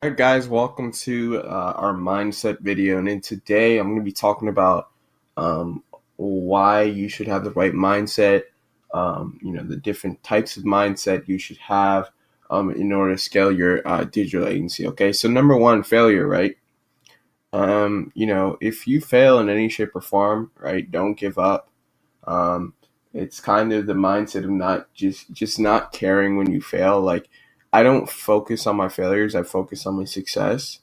Alright guys, welcome to our mindset video, and in today I'm going to be talking about um, why you should have the right mindset, the different types of mindset you should have in order to scale your digital agency. Okay, so number one, failure, right? If you fail in any shape or form, right, don't give up. Um, it's kind of the mindset of not just not caring when you fail. Like, I don't focus on my failures; I focus on my success.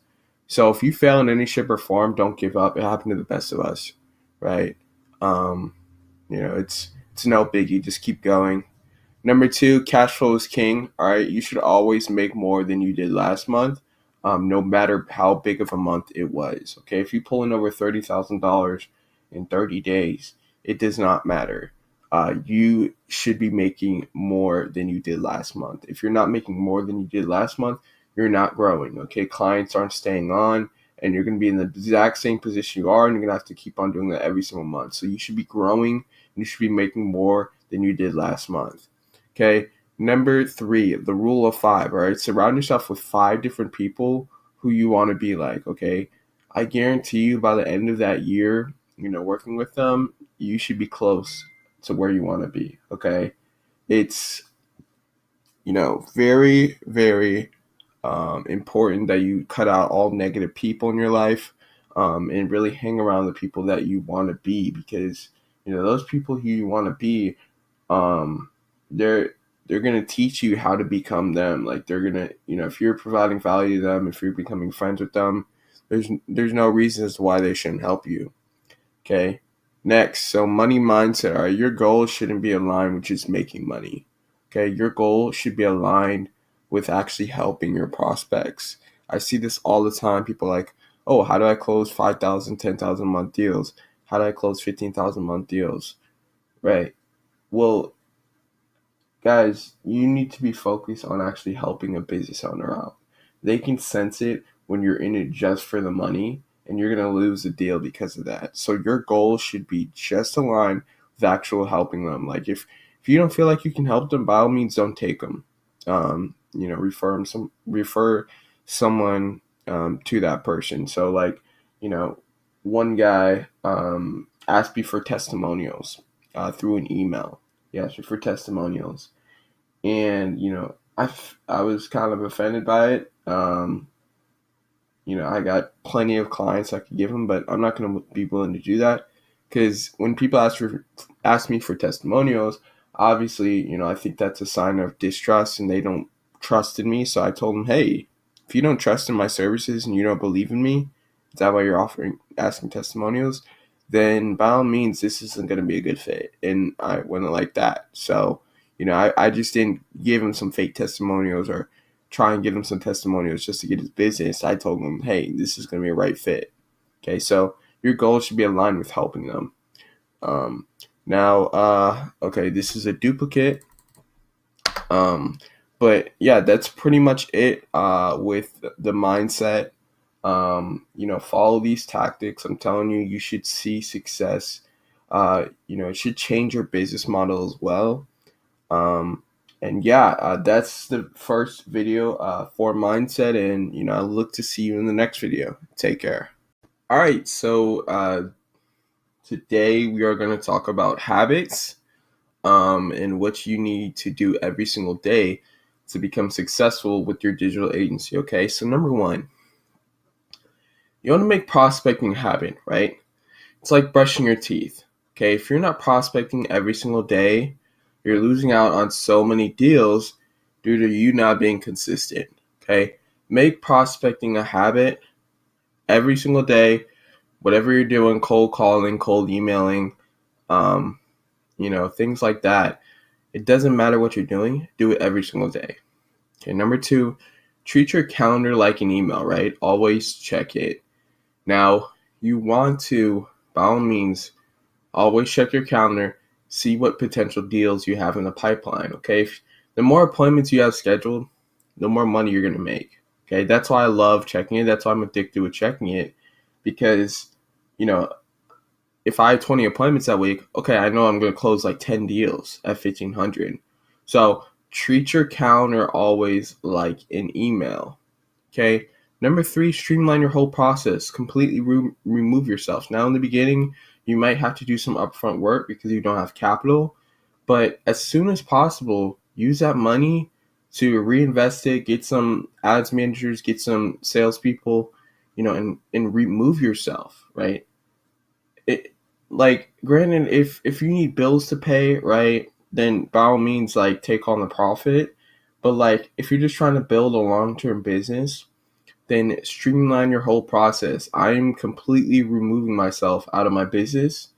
So if you fail in any shape or form, don't give up. It happened to the best of us, right? Um, it's no biggie. Just keep going. Number two, cash flow is king. All right, you should always make more than you did last month, no matter how big of a month it was. Okay, if you pull in over $30,000 in 30 days, it does not matter. You should be making more than you did last month. If you're not making more than you did last month, you're not growing. Okay, clients aren't staying on, and you're going to be in the exact same position you are, and you're going to have to keep on doing that every single month. So you should be growing, and you should be making more than you did last month. Okay. Number three, the rule of five. All right. Surround yourself with five different people who you want to be like. Okay. I guarantee you by the end of that year, working with them, you should be close to where you want to be. Okay. It's, very, very important that you cut out all negative people in your life and really hang around the people that you want to be, because, those people who you want to be, um, they're they're gonna teach you how to become them. Like, they're gonna, if you're providing value to them, if you're becoming friends with them, there's no reason as to why they shouldn't help you. Okay. Next, so money mindset. All right, your goal shouldn't be aligned with just making money. Okay, your goal should be aligned with actually helping your prospects. I see this all the time. People like, oh, how do I close 5,000, 10,000 a month deals? How do I close 15,000 a month deals? Right. Well, guys, you need to be focused on actually helping a business owner out. They can sense it when you're in it just for the money, and you're going to lose the deal because of that. So your goal should be just aligned with actual helping them. Like, if you don't feel like you can help them, by all means, don't take them. Refer someone to that person. So, like, one guy asked me for testimonials through an email. He asked me for testimonials, and I was kind of offended by it. I got plenty of clients I could give them, but I'm not going to be willing to do that, because when people ask me for testimonials, obviously, I think that's a sign of distrust, and they don't trust in me. So I told them, hey, if you don't trust in my services and you don't believe in me, is that why you're asking testimonials? Then by all means, this isn't going to be a good fit. And I wouldn't like that. So, I just didn't give him some fake testimonials or try and give him some testimonials just to get his business. I told him, hey, this is going to be a right fit. Okay, so your goal should be aligned with helping them. Okay, this is a duplicate. But yeah, that's pretty much it with the mindset. Follow these tactics. I'm telling you, you should see success. It should change your business model as well. And yeah, that's the first video for mindset, and I look to see you in the next video. Take care. All right, so today we are going to talk about habits and what you need to do every single day to become successful with your digital agency. Okay, so number one, you want to make prospecting a habit, right? It's like brushing your teeth. Okay, if you're not prospecting every single day, you're losing out on so many deals due to you not being consistent. Okay, make prospecting a habit every single day. Whatever you're doing, cold calling, cold emailing, things like that. It doesn't matter what you're doing. Do it every single day. Okay, number two, treat your calendar like an email, right? Always check it. Now, you want to, by all means, always check your calendar, see what potential deals you have in the pipeline, okay? The more appointments you have scheduled, the more money you're going to make, okay? That's why I love checking it. That's why I'm addicted with checking it, because, if I have 20 appointments that week, okay, I know I'm going to close like 10 deals at 1,500. So treat your calendar always like an email, okay? Number three, streamline your whole process. Completely remove yourself. Now, in the beginning, you might have to do some upfront work because you don't have capital, but as soon as possible, use that money to reinvest it, get some ads managers, get some salespeople, and remove yourself, right? It like granted, if you need bills to pay, right, then by all means like take on the profit. But like if you're just trying to build a long-term business, then streamline your whole process. I'm completely removing myself out of my business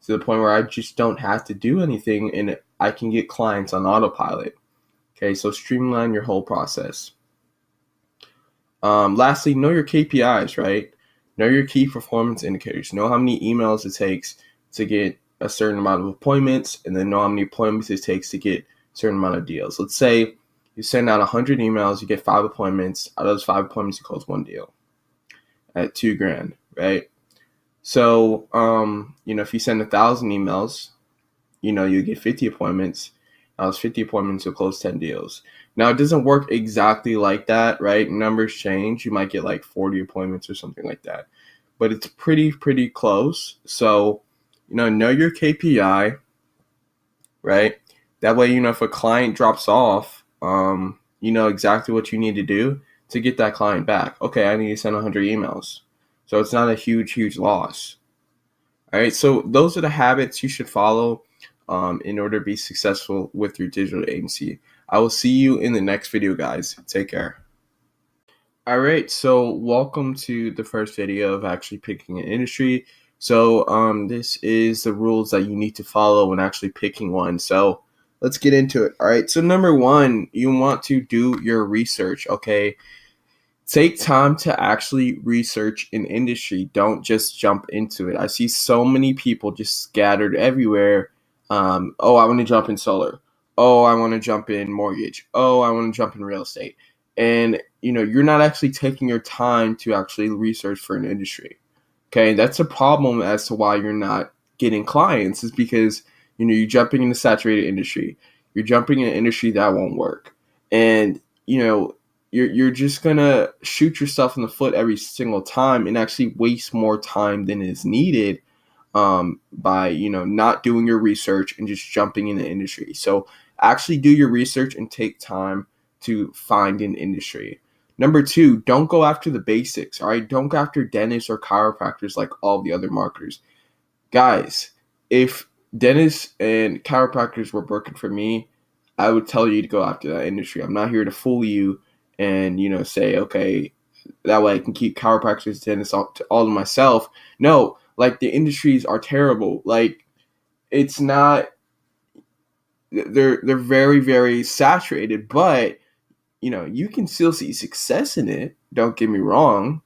to the point where I just don't have to do anything and I can get clients on autopilot. Okay, so streamline your whole process. Lastly, know your KPIs, right? Know your key performance indicators. Know how many emails it takes to get a certain amount of appointments, and then know how many appointments it takes to get a certain amount of deals. Let's say you send out 100 emails, you get 5 appointments. Out of those 5 appointments, you close 1 deal at $2,000, right? So, if you send 1,000 emails, you get 50 appointments. Those 50 appointments will close 10 deals. Now, it doesn't work exactly like that, right? Numbers change. You might get like 40 appointments or something like that. But it's pretty close. So, know your KPI, right? That way, if a client drops off, you know exactly what you need to do to get that client back. Okay, I need to send 100 emails. So it's not a huge loss. All right, so those are the habits you should follow in order to be successful with your digital agency. I will see you in the next video, guys. Take care. All right, so welcome to the first video of actually picking an industry. So this is the rules that you need to follow when actually picking one. So let's get into it. All right, so number one, you want to do your research, okay? Take time to actually research an industry. Don't just jump into it. I see so many people just scattered everywhere. Oh, I want to jump in solar. Oh, I want to jump in mortgage. Oh, I want to jump in real estate. And, you're not actually taking your time to actually research for an industry. Okay, that's a problem as to why you're not getting clients is because, you're jumping in a saturated industry. You're jumping in an industry that won't work. And, you're just going to shoot yourself in the foot every single time and actually waste more time than is needed by, not doing your research and just jumping in the industry. So actually do your research and take time to find an industry. Number two, don't go after the basics, all right? Don't go after dentists or chiropractors like all the other marketers. Guys, if dentists and chiropractors were working for me, I would tell you to go after that industry. I'm not here to fool you and, say, okay, that way I can keep chiropractors, dentists all to myself. No, like the industries are terrible. Like it's not, they're very saturated, but you can still see success in it. Don't get me wrong,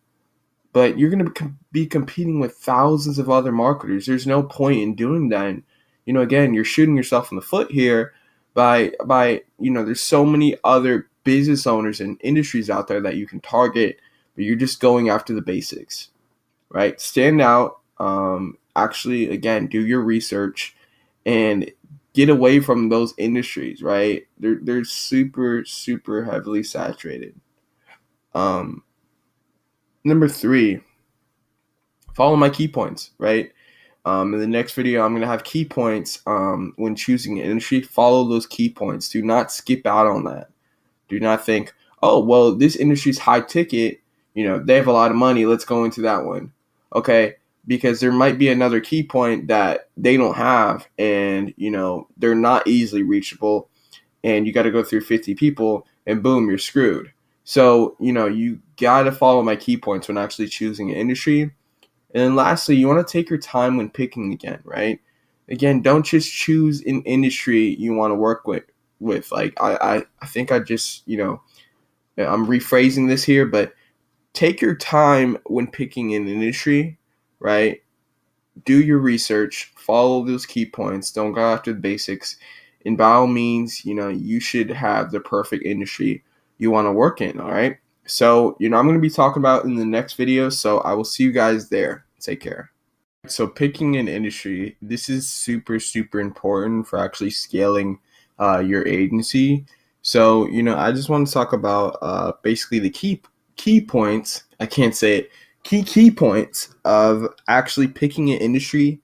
but you're going to be competing with thousands of other marketers. There's no point in doing that. And, again, you're shooting yourself in the foot here by there's so many other business owners and industries out there that you can target, but you're just going after the basics, right? Stand out. Actually, again, do your research and get away from those industries, right? They're super heavily saturated. Number three, follow my key points, right? In the next video, I'm going to have key points when choosing an industry. Follow those key points. Do not skip out on that. Do not think, oh, well, this industry is high ticket. They have a lot of money. Let's go into that one. Okay, because there might be another key point that they don't have, and, they're not easily reachable, and you got to go through 50 people, and boom, you're screwed. So, you got to follow my key points when actually choosing an industry. And then lastly, you want to take your time when picking again, right? Again, don't just choose an industry you want to work with. Like, I think I just, I'm rephrasing this here, but take your time when picking an industry, right? Do your research, follow those key points, don't go after the basics. And by all means, you should have the perfect industry you want to work in, all right? So, I'm going to be talking about in the next video, so I will see you guys there. Take care. So picking an industry, this is super important for actually scaling your agency. So, I just want to talk about basically the key key points, I can't say it, key points of actually picking an industry,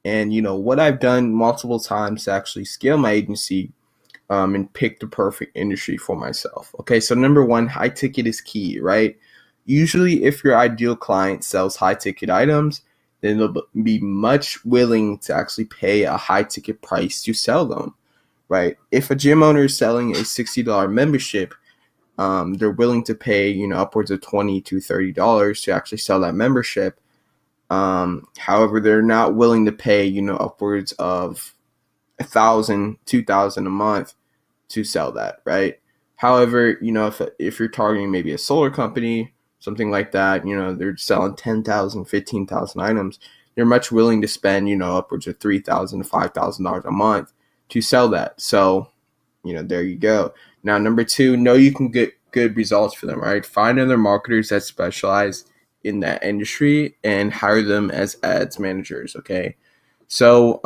and what I've done multiple times to actually scale my agency, and pick the perfect industry for myself. Okay, so number one, high ticket is key, right? Usually, if your ideal client sells high ticket items, then they'll be much willing to actually pay a high ticket price to sell them, right? If a gym owner is selling a $60 membership, they're willing to pay upwards of $20 to $30 to actually sell that membership. However, they're not willing to pay upwards of $1,000, $2,000 a month to sell that, right? However, if you're targeting maybe a solar company, something like that, they're selling 10,000, 15,000 items, they're much willing to spend upwards of $3,000 to $5,000 a month to sell that. So there you go. Now, number two, know you can get good results for them, right? Find other marketers that specialize in that industry and hire them as ads managers. Okay, so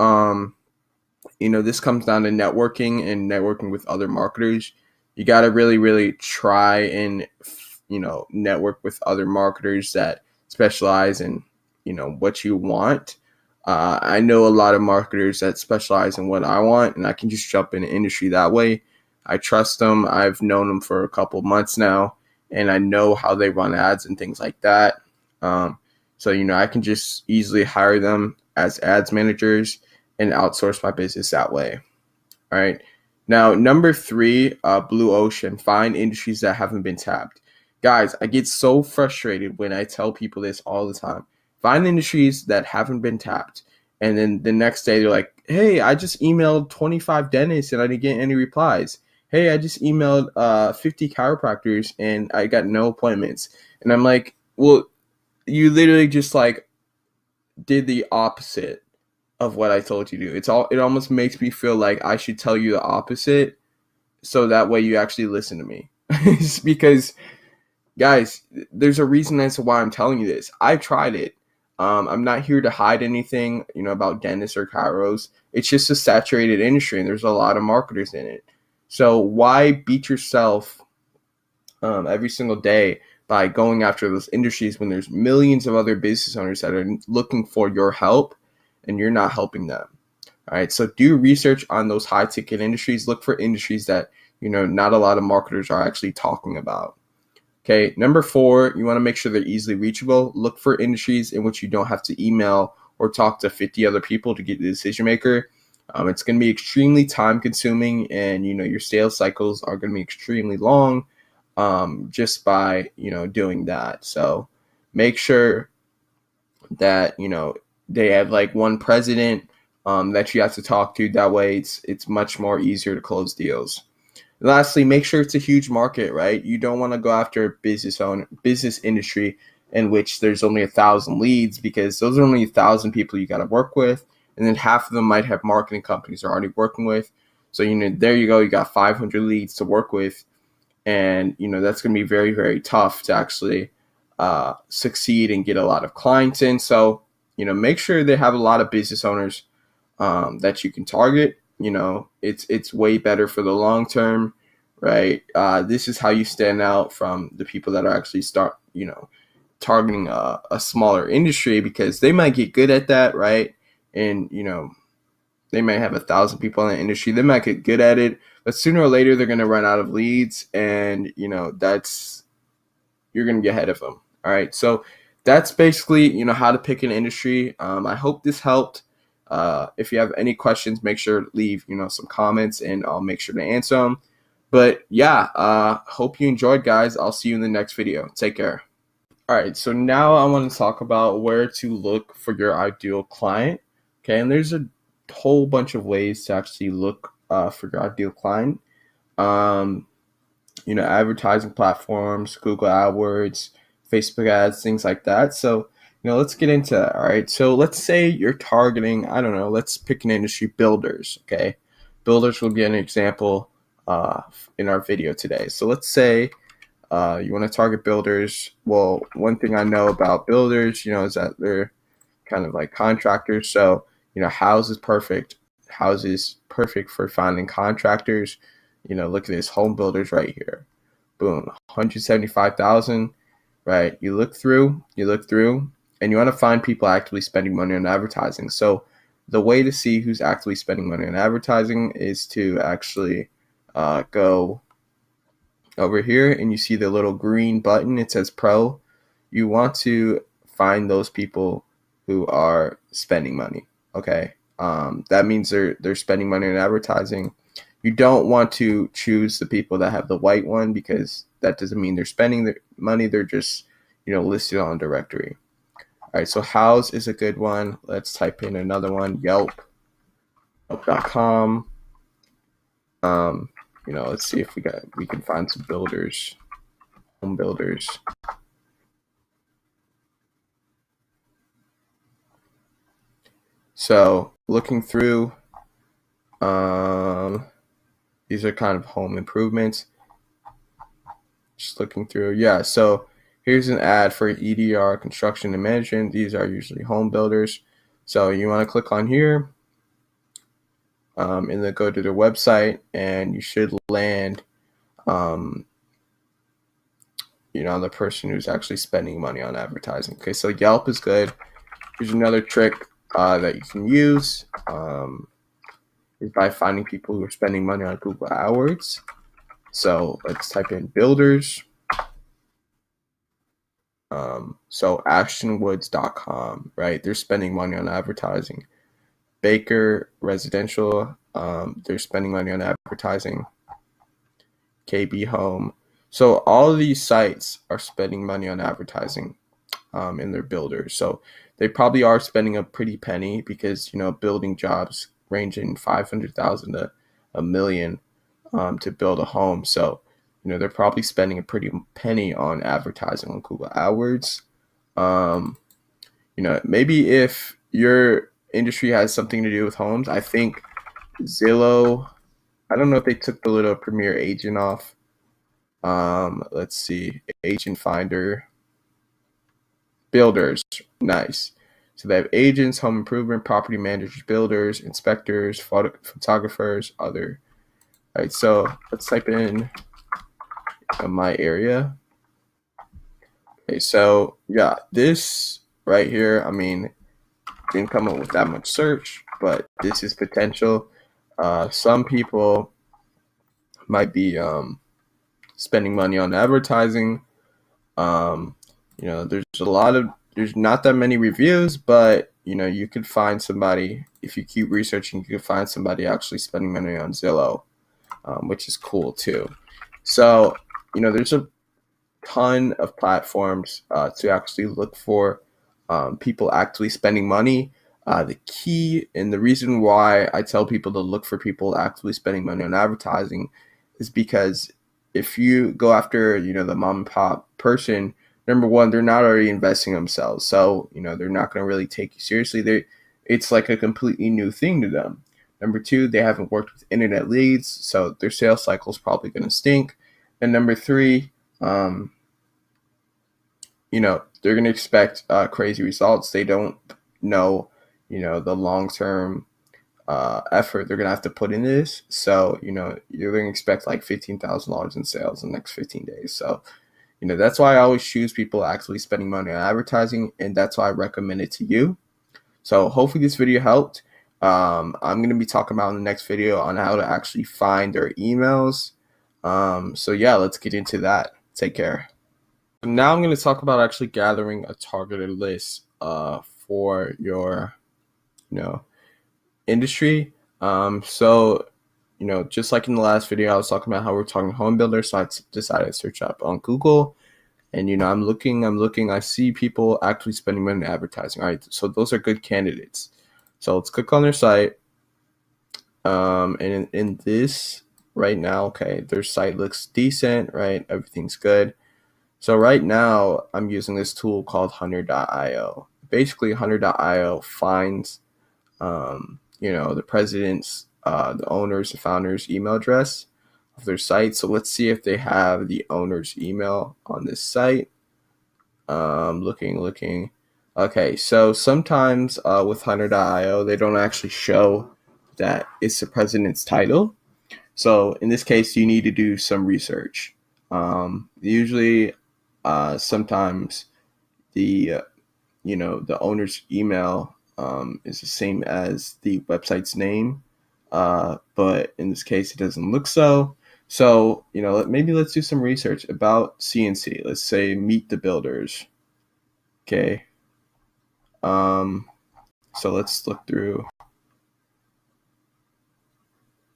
this comes down to networking and networking with other marketers. You got to really, really try and, network with other marketers that specialize in, what you want. I know a lot of marketers that specialize in what I want, and I can just jump in the industry that way. I trust them. I've known them for a couple of months now, and I know how they run ads and things like that. So, I can just easily hire them as ads managers and outsource my business that way. All right. Now, number three, blue ocean, find industries that haven't been tapped. Guys, I get so frustrated when I tell people this all the time. Find industries that haven't been tapped. And then the next day they're like, hey, I just emailed 25 dentists and I didn't get any replies. Hey, I just emailed 50 chiropractors and I got no appointments. And I'm like, well, you literally just did the opposite of what I told you to do. It almost makes me feel like I should tell you the opposite so that way you actually listen to me. It's because, guys, there's a reason as to why I'm telling you this. I've tried it. I'm not here to hide anything, about dentists or chiros. It's just a saturated industry and there's a lot of marketers in it. So why beat yourself every single day by going after those industries when there's millions of other business owners that are looking for your help and you're not helping them? All right. So do research on those high ticket industries. Look for industries that, not a lot of marketers are actually talking about. Okay. Number four, you want to make sure they're easily reachable. Look for industries in which you don't have to email or talk to 50 other people to get the decision maker. It's going to be extremely time consuming and, your sales cycles are going to be extremely long just by, doing that. So make sure that, they have one president that you have to talk to. That way it's much more easier to close deals. Lastly, make sure it's a huge market, right? You don't want to go after a business industry in which there's only 1,000 leads, because those are only 1,000 people you got to work with. And then half of them might have marketing companies they're already working with. So, there you go. You got 500 leads to work with. And, that's going to be very, very tough to actually succeed and get a lot of clients in. So, make sure they have a lot of business owners that you can target. It's way better for the long term, right? This is how you stand out from the people that are actually targeting a smaller industry, because they might get good at that, right? And, they might have 1,000 people in the industry. They might get good at it, but sooner or later they're going to run out of leads, and, you're going to get ahead of them. All right. So that's basically, how to pick an industry. I hope this helped. If you have any questions, make sure to leave, some comments and I'll make sure to answer them. But yeah, hope you enjoyed, guys. I'll see you in the next video. Take care. All right. So now I want to talk about where to look for your ideal client. Okay. And there's a whole bunch of ways to actually look for your ideal client. Advertising platforms, Google AdWords, Facebook ads, things like that. So, let's get into that. All right. So let's say you're targeting, I don't know, let's pick an industry, builders. Okay. Builders will be an example in our video today. So let's say you want to target builders. Well, one thing I know about builders, is that they're kind of like contractors. So, House is perfect for finding contractors. Look at this, home builders right here. Boom, 175,000. right? You look through, and you want to find people actively spending money on advertising. So the way to see who's actively spending money on advertising is to actually go over here, and you see the little green button. It says Pro. You want to find those people who are spending money. Okay, that means they're spending money on advertising. You don't want to choose the people that have the white one, because that doesn't mean they're spending their money. They're just, listed on a directory. All right, so House is a good one. Let's type in another one. Yelp.com. Let's see if we can find some builders, home builders. So looking through, these are kind of home improvements. Just looking through, yeah. So here's an ad for EDR, construction and management. These are usually home builders. So you want to click on here, and then go to their website, and you should land, the person who's actually spending money on advertising. Okay, so Yelp is good. Here's another trick that you can use, is by finding people who are spending money on Google AdWords. So let's type in builders. So actionwoods.com, right? They're spending money on advertising. Baker Residential, they're spending money on advertising. KB Home. So all of these sites are spending money on advertising in their builders. So they probably are spending a pretty penny, because, building jobs range in 500,000 to a million to build a home. So, they're probably spending a pretty penny on advertising on Google AdWords. Maybe if your industry has something to do with homes, I think Zillow, I don't know if they took the little Premier Agent off. Let's see, Agent Finder, builders, nice. So they have agents, home improvement, property managers, builders, inspectors, photographers, other. All right, so let's type in my area. Okay, so yeah, this right here, didn't come up with that much search, but this is potential. Some people might be spending money on advertising. There's not that many reviews, but you could find somebody, if you keep researching, you could find somebody actually spending money on Zillow, which is cool too. So there's a ton of platforms to actually look for people actually spending money. The key and the reason why I tell people to look for people actually spending money on advertising is because if you go after, the mom and pop person, number one, they're not already investing themselves. So, they're not going to really take you seriously. It's like a completely new thing to them. Number two, they haven't worked with internet leads, so their sales cycle is probably going to stink. And number three, they're going to expect crazy results. They don't know, the long-term effort they're going to have to put into this. So, you're going to expect like $15,000 in sales in the next 15 days. So, that's why I always choose people actually spending money on advertising, and that's why I recommend it to you. So hopefully this video helped. I'm going to be talking about in the next video on how to actually find their emails. So yeah, let's get into that. Take care. Now I'm going to talk about actually gathering a targeted list for your, industry. So just like in the last video, I was talking about how we're talking home builders. So I decided to search up on Google, and I'm looking. I see people actually spending money on advertising. All right, so those are good candidates. So let's click on their site. And in this right now, okay, their site looks decent, right? Everything's good. So right now, I'm using this tool called Hunter.io. Basically, Hunter.io finds, the president's, the owner's, the founder's email address of their site. So let's see if they have the owner's email on this site. Looking. Okay, so sometimes with Hunter.io, they don't actually show that it's the president's title. So in this case, you need to do some research. Usually, sometimes the the owner's email is the same as the website's name, but in this case it doesn't look so. So maybe let's do some research about CNC. Let's say Meet the Builders. Okay. So let's look through.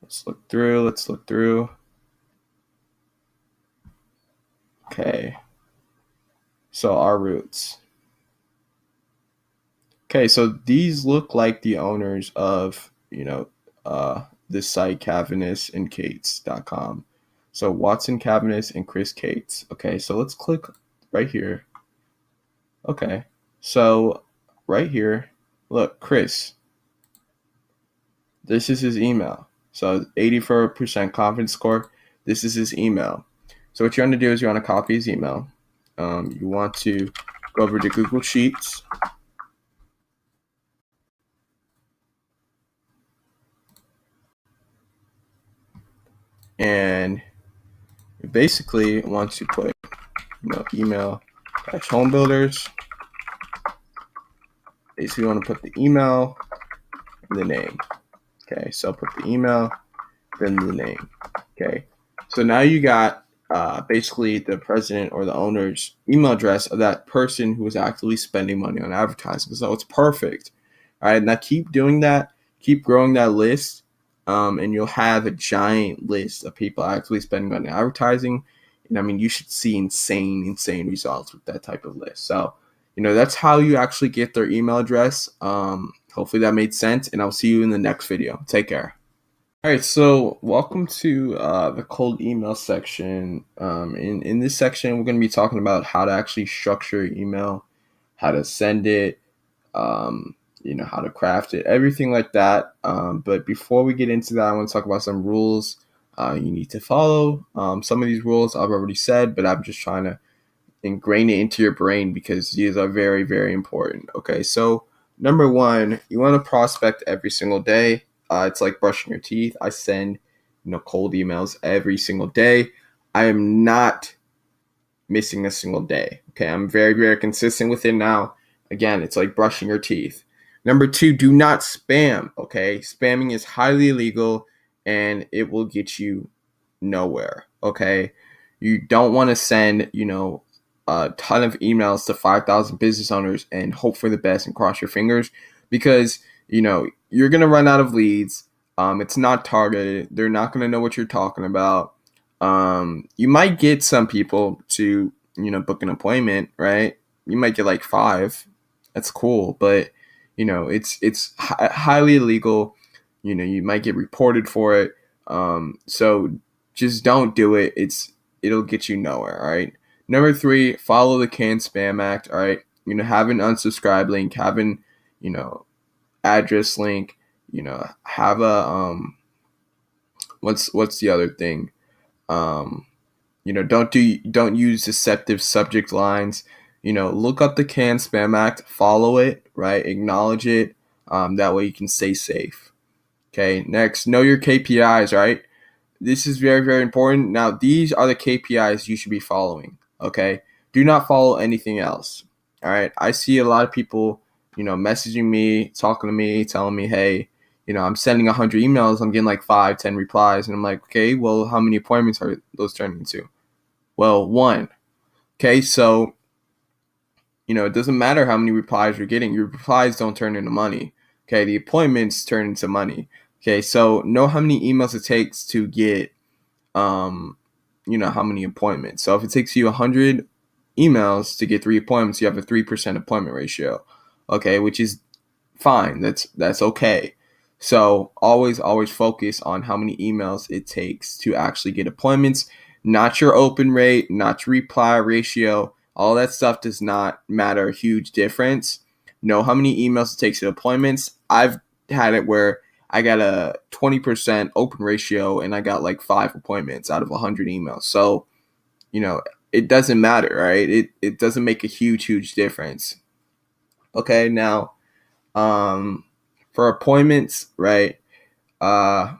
Let's look through. Okay. So our roots. Okay, so these look like the owners of, this site, CavaniusandCates.com. So Watson Cavanius and Chris Cates. Okay, so let's click right here. Okay, so right here, look, Chris. This is his email. So 84% confidence score. This is his email. So what you want to do is you want to copy his email. You want to go over to Google Sheets. And you basically want to put email home builders. Basically you want to put the email and the name. Okay, so put the email, then the name. Okay, so now you got basically the president or the owner's email address of that person who is actively spending money on advertising. So it's perfect. All right, now keep doing that. Keep growing that list, and you'll have a giant list of people actively spending money on advertising. And I mean, you should see insane results with that type of list. So, that's how you actually get their email address. Hopefully that made sense, and I'll see you in the next video. Take care. All right, so welcome to the cold email section. In this section, we're going to be talking about how to actually structure your email, how to send it, how to craft it, everything like that. But before we get into that, I want to talk about some rules you need to follow. Some of these rules I've already said, but I'm just trying to ingrain it into your brain because these are very, very important. Okay, so number one, you want to prospect every single day. It's like brushing your teeth. I send, cold emails every single day. I am not missing a single day. Okay, I'm very, very consistent with it now. Again, it's like brushing your teeth. Number two, do not spam. Okay, spamming is highly illegal and it will get you nowhere. Okay, you don't want to send, a ton of emails to 5,000 business owners and hope for the best and cross your fingers because, you're going to run out of leads. It's not targeted. They're not going to know what you're talking about. You might get some people to, book an appointment, right? You might get like 5. That's cool. But, it's highly illegal. You might get reported for it. So just don't do it. It'll get you nowhere. All right. Number 3, follow the Can Spam Act. All right. Have an unsubscribe link, have an, address link, have a what's the other thing? Don't use deceptive subject lines. Look up the Can Spam Act, follow it, right? Acknowledge it. That way you can stay safe. Okay, next, know your KPIs, right? This is very, very important. Now, these are the KPIs you should be following, okay? Do not follow anything else, all right? I see a lot of people, messaging me, talking to me, telling me, hey, I'm sending 100 emails, I'm getting like 5, 10 replies, and I'm like, okay, well, how many appointments are those turning into? Well, 1. Okay, so, it doesn't matter how many replies you're getting. Your replies don't turn into money. Okay, the appointments turn into money. Okay, so know how many emails it takes to get, how many appointments. So if it takes you 100 emails to get 3 appointments, you have a 3% appointment ratio. Okay, which is fine. That's okay. So always focus on how many emails it takes to actually get appointments, not your open rate, not your reply ratio. All that stuff does not matter a huge difference. Know how many emails it takes to appointments. I've had it where I got a 20% open ratio and I got like 5 appointments out of 100 emails. So, it doesn't matter, right? It doesn't make a huge difference. Okay, now, for appointments, right? Know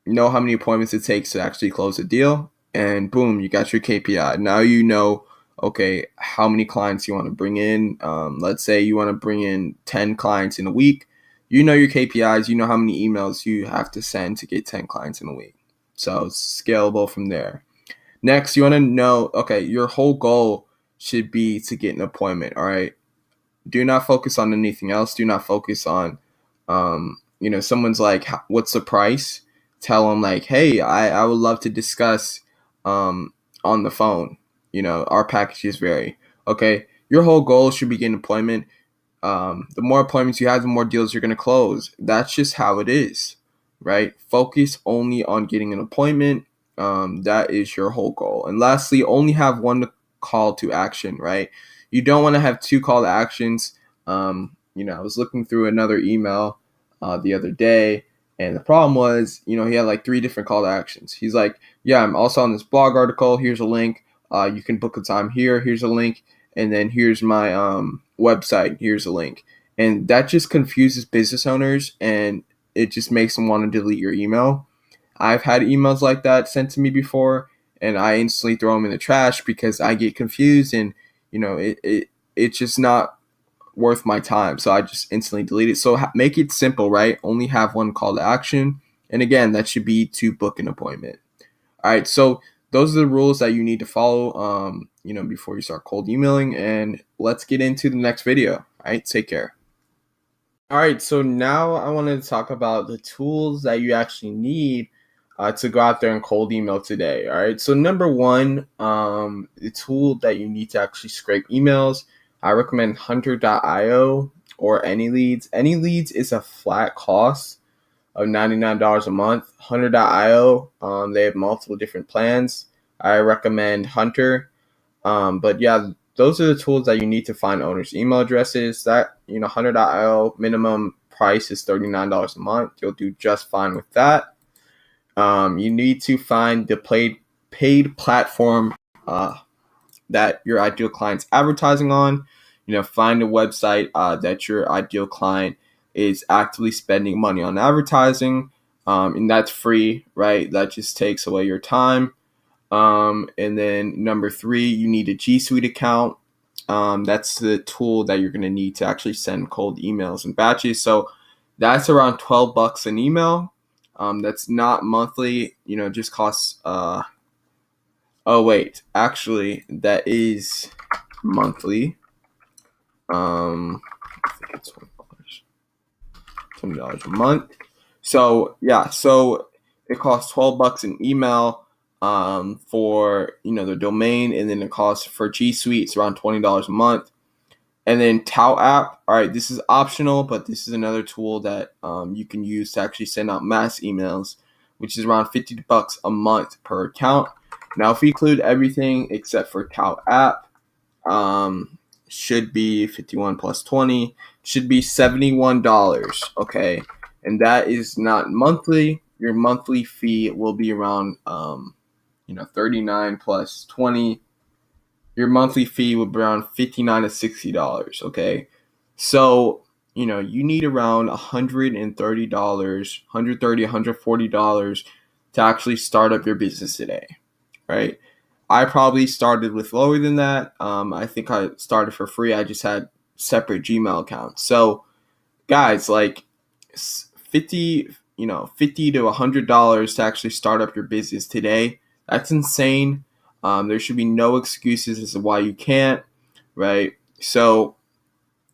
how many appointments it takes to actually close a deal, and boom, you got your KPI. Now okay, how many clients you want to bring in. Let's say you want to bring in 10 clients in a week. You know your KPIs, you know how many emails you have to send to get 10 clients in a week. So it's scalable from there. Next, you want to know, okay, your whole goal should be to get an appointment, all right? Do not focus on anything else. Do not focus on, someone's like, what's the price? Tell them like, hey, I would love to discuss on the phone. Our packages vary. Okay, your whole goal should be get an appointment. The more appointments you have, the more deals you're going to close. That's just how it is, right? Focus only on getting an appointment. That is your whole goal. And lastly, only have one call to action, right? You don't want to have two call to actions. I was looking through another email the other day, and the problem was, he had like 3 different call to actions. He's like, yeah, I'm also on this blog article. Here's a link. You can book a time here. Here's a link. And then here's my website. Here's a link. And that just confuses business owners, and it just makes them want to delete your email. I've had emails like that sent to me before, and I instantly throw them in the trash because I get confused, and it's just not worth my time. So I just instantly delete it. So make it simple, right? Only have one call to action. And again, that should be to book an appointment. All right. So those are the rules that you need to follow, before you start cold emailing. And let's get into the next video. All right. Take care. All right. So now I wanted to talk about the tools that you actually need to go out there and cold email today. All right. So number one, the tool that you need to actually scrape emails, I recommend Hunter.io or AnyLeads. AnyLeads is a flat cost of $99 a month. Hunter.io, they have multiple different plans. I recommend Hunter. But yeah, those are the tools that you need to find owners' email addresses. That, Hunter.io minimum price is $39 a month. You'll do just fine with that. You need to find the paid platform that your ideal client's advertising on. Find a website that your ideal client is actively spending money on advertising, and that's free, right? That just takes away your time. And then number 3, you need a G Suite account. That's the tool that you're going to need to actually send cold emails in batches. So that's around $12 an email. That's not monthly, just costs, actually that is monthly. I think it's $20 a month. So yeah, so it costs $12 an email for the domain, and then it costs for G Suite it's around $20 a month. And then Tau app, all right, this is optional, but this is another tool that you can use to actually send out mass emails, which is around $50 a month per account. Now, if we include everything except for Tau app, should be 51 plus 20, should be $71, okay? And that is not monthly. Your monthly fee will be around 39 plus 20. Your monthly fee will be around $59 to $60, okay? So, you need around $130, $140 to actually start up your business today, right? I probably started with lower than that. I think I started for free. I just had separate Gmail accounts. So, guys, like $50 to $100 to actually start up your business today. That's insane. There should be no excuses as to why you can't, right? So,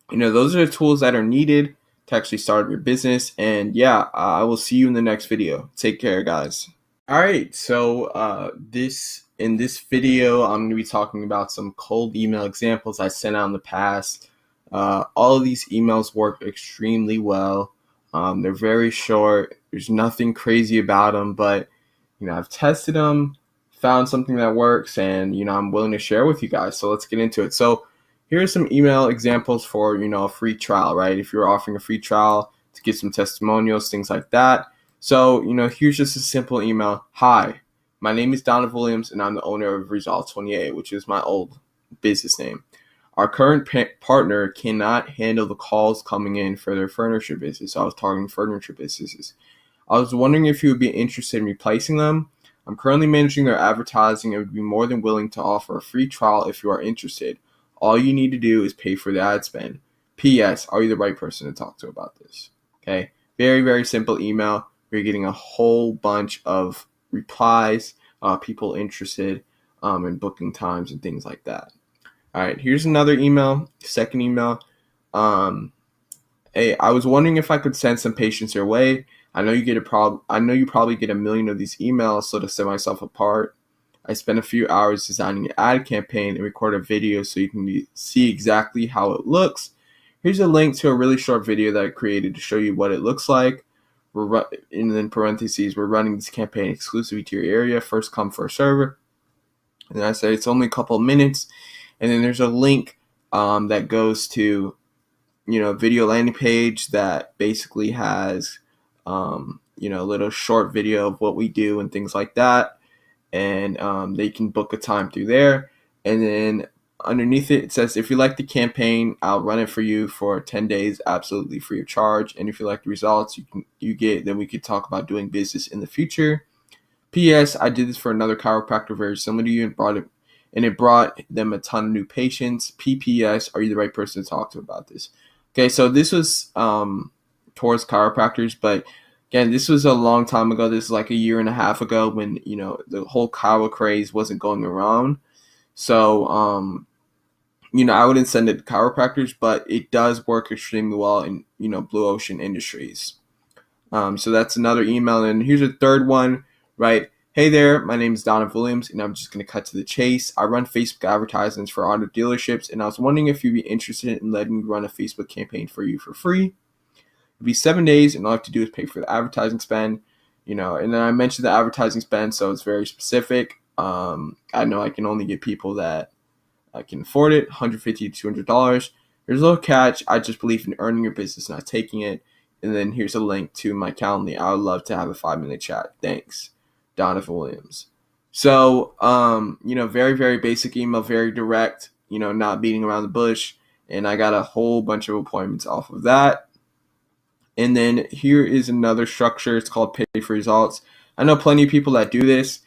those are the tools that are needed to actually start up your business. And yeah, I will see you in the next video. Take care, guys. All right, so in this video, I'm going to be talking about some cold email examples I sent out in the past. All of these emails work extremely well. They're very short. There's nothing crazy about them, but I've tested them, found something that works, and I'm willing to share with you guys. So let's get into it. So here's some email examples for a free trial, right? If you're offering a free trial to get some testimonials, things like that. So, here's just a simple email. Hi, my name is Donovan Williams, and I'm the owner of Resolve28, which is my old business name. Our current partner cannot handle the calls coming in for their furniture business. So I was targeting furniture businesses. I was wondering if you would be interested in replacing them. I'm currently managing their advertising and would be more than willing to offer a free trial if you are interested. All you need to do is pay for the ad spend. P.S. Are you the right person to talk to about this? Okay. Very, very simple email. You're getting a whole bunch of replies, people interested in booking times and things like that. All right. Here's another email. Second email. Hey, I was wondering if I could send some patients your way. I know you probably get a million of these emails, so to set myself apart, I spent a few hours designing an ad campaign and record a video so you can see exactly how it looks. Here's a link to a really short video that I created to show you what it looks like. And then parentheses, we're running this campaign exclusively to your area, first come, first serve. And I say it's only a couple of minutes. And then there's a link that goes to, a video landing page that basically has, a little short video of what we do and things like that. And they can book a time through there. And then underneath it says, if you like the campaign, I'll run it for you for 10 days, absolutely free of charge. And if you like the results then we could talk about doing business in the future. P.S. I did this for another chiropractor very similar to you and it brought them a ton of new patients. P.P.S. Are you the right person to talk to about this? Okay, so this was towards chiropractors, but again, this was a long time ago. This is like a year and a half ago when, the whole chiro craze wasn't going around. So, I wouldn't send it to chiropractors, but it does work extremely well in, blue ocean industries. So that's another email. And here's a third one, right? Hey there, my name is Donovan Williams, and I'm just going to cut to the chase. I run Facebook advertisements for auto dealerships, and I was wondering if you'd be interested in letting me run a Facebook campaign for you for free. It'd be 7 days, and all I have to do is pay for the advertising spend, and then I mentioned the advertising spend, so it's very specific. I know I can only get people that I can afford it, $150 to $200. There's a little catch. I just believe in earning your business, not taking it. And then here's a link to my calendar. I would love to have a 5-minute chat. Thanks, Donovan Williams. So, very, very basic email, very direct, not beating around the bush. And I got a whole bunch of appointments off of that. And then here is another structure. It's called pay for results. I know plenty of people that do this.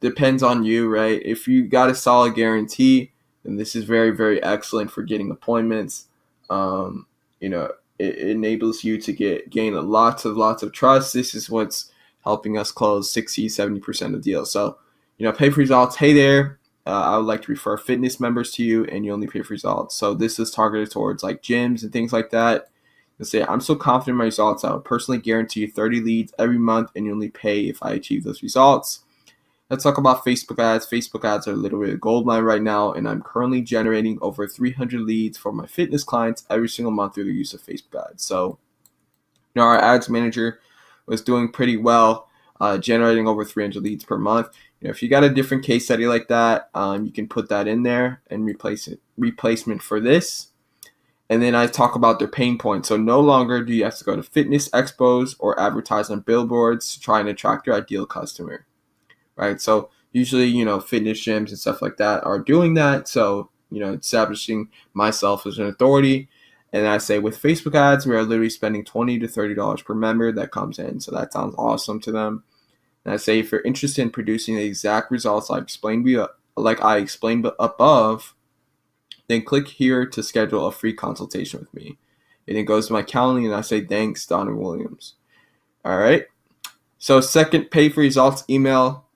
Depends on you, right? If you got a solid guarantee, then this is very, very excellent for getting appointments. It enables you to gain lots of trust. This is what's helping us close 60-70% of deals. So, pay for results. Hey there, I would like to refer fitness members to you, and you only pay for results. So this is targeted towards like gyms and things like that. You'll say, I'm so confident in my results, I will personally guarantee you 30 leads every month, and you only pay if I achieve those results. Let's talk about Facebook ads. Facebook ads are literally a gold mine right now, and I'm currently generating over 300 leads for my fitness clients every single month through the use of Facebook ads. So, our ads manager was doing pretty well, generating over 300 leads per month. If you got a different case study like that, you can put that in there and replacement for this. And then I talk about their pain points. So no longer do you have to go to fitness expos or advertise on billboards to try and attract your ideal customer, right? So usually, fitness gyms and stuff like that are doing that. So, establishing myself as an authority. And I say with Facebook ads, we are literally spending $20 to $30 per member that comes in. So that sounds awesome to them. And I say if you're interested in producing the exact results I explained above, then click here to schedule a free consultation with me. And it goes to my calendar, and I say thanks, Donovan Williams. All right. So second pay for results email.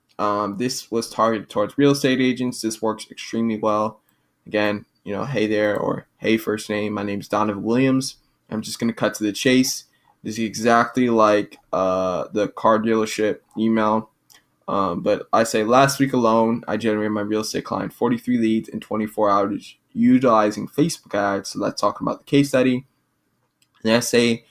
This was targeted towards real estate agents. This works extremely well. Again, hey there, or hey first name. My name's Donovan Williams. I'm just going to cut to the chase. This is exactly like the car dealership email. But I say last week alone, I generated my real estate client 43 leads in 24 hours utilizing Facebook ads. So let's talk about the case study. And I say,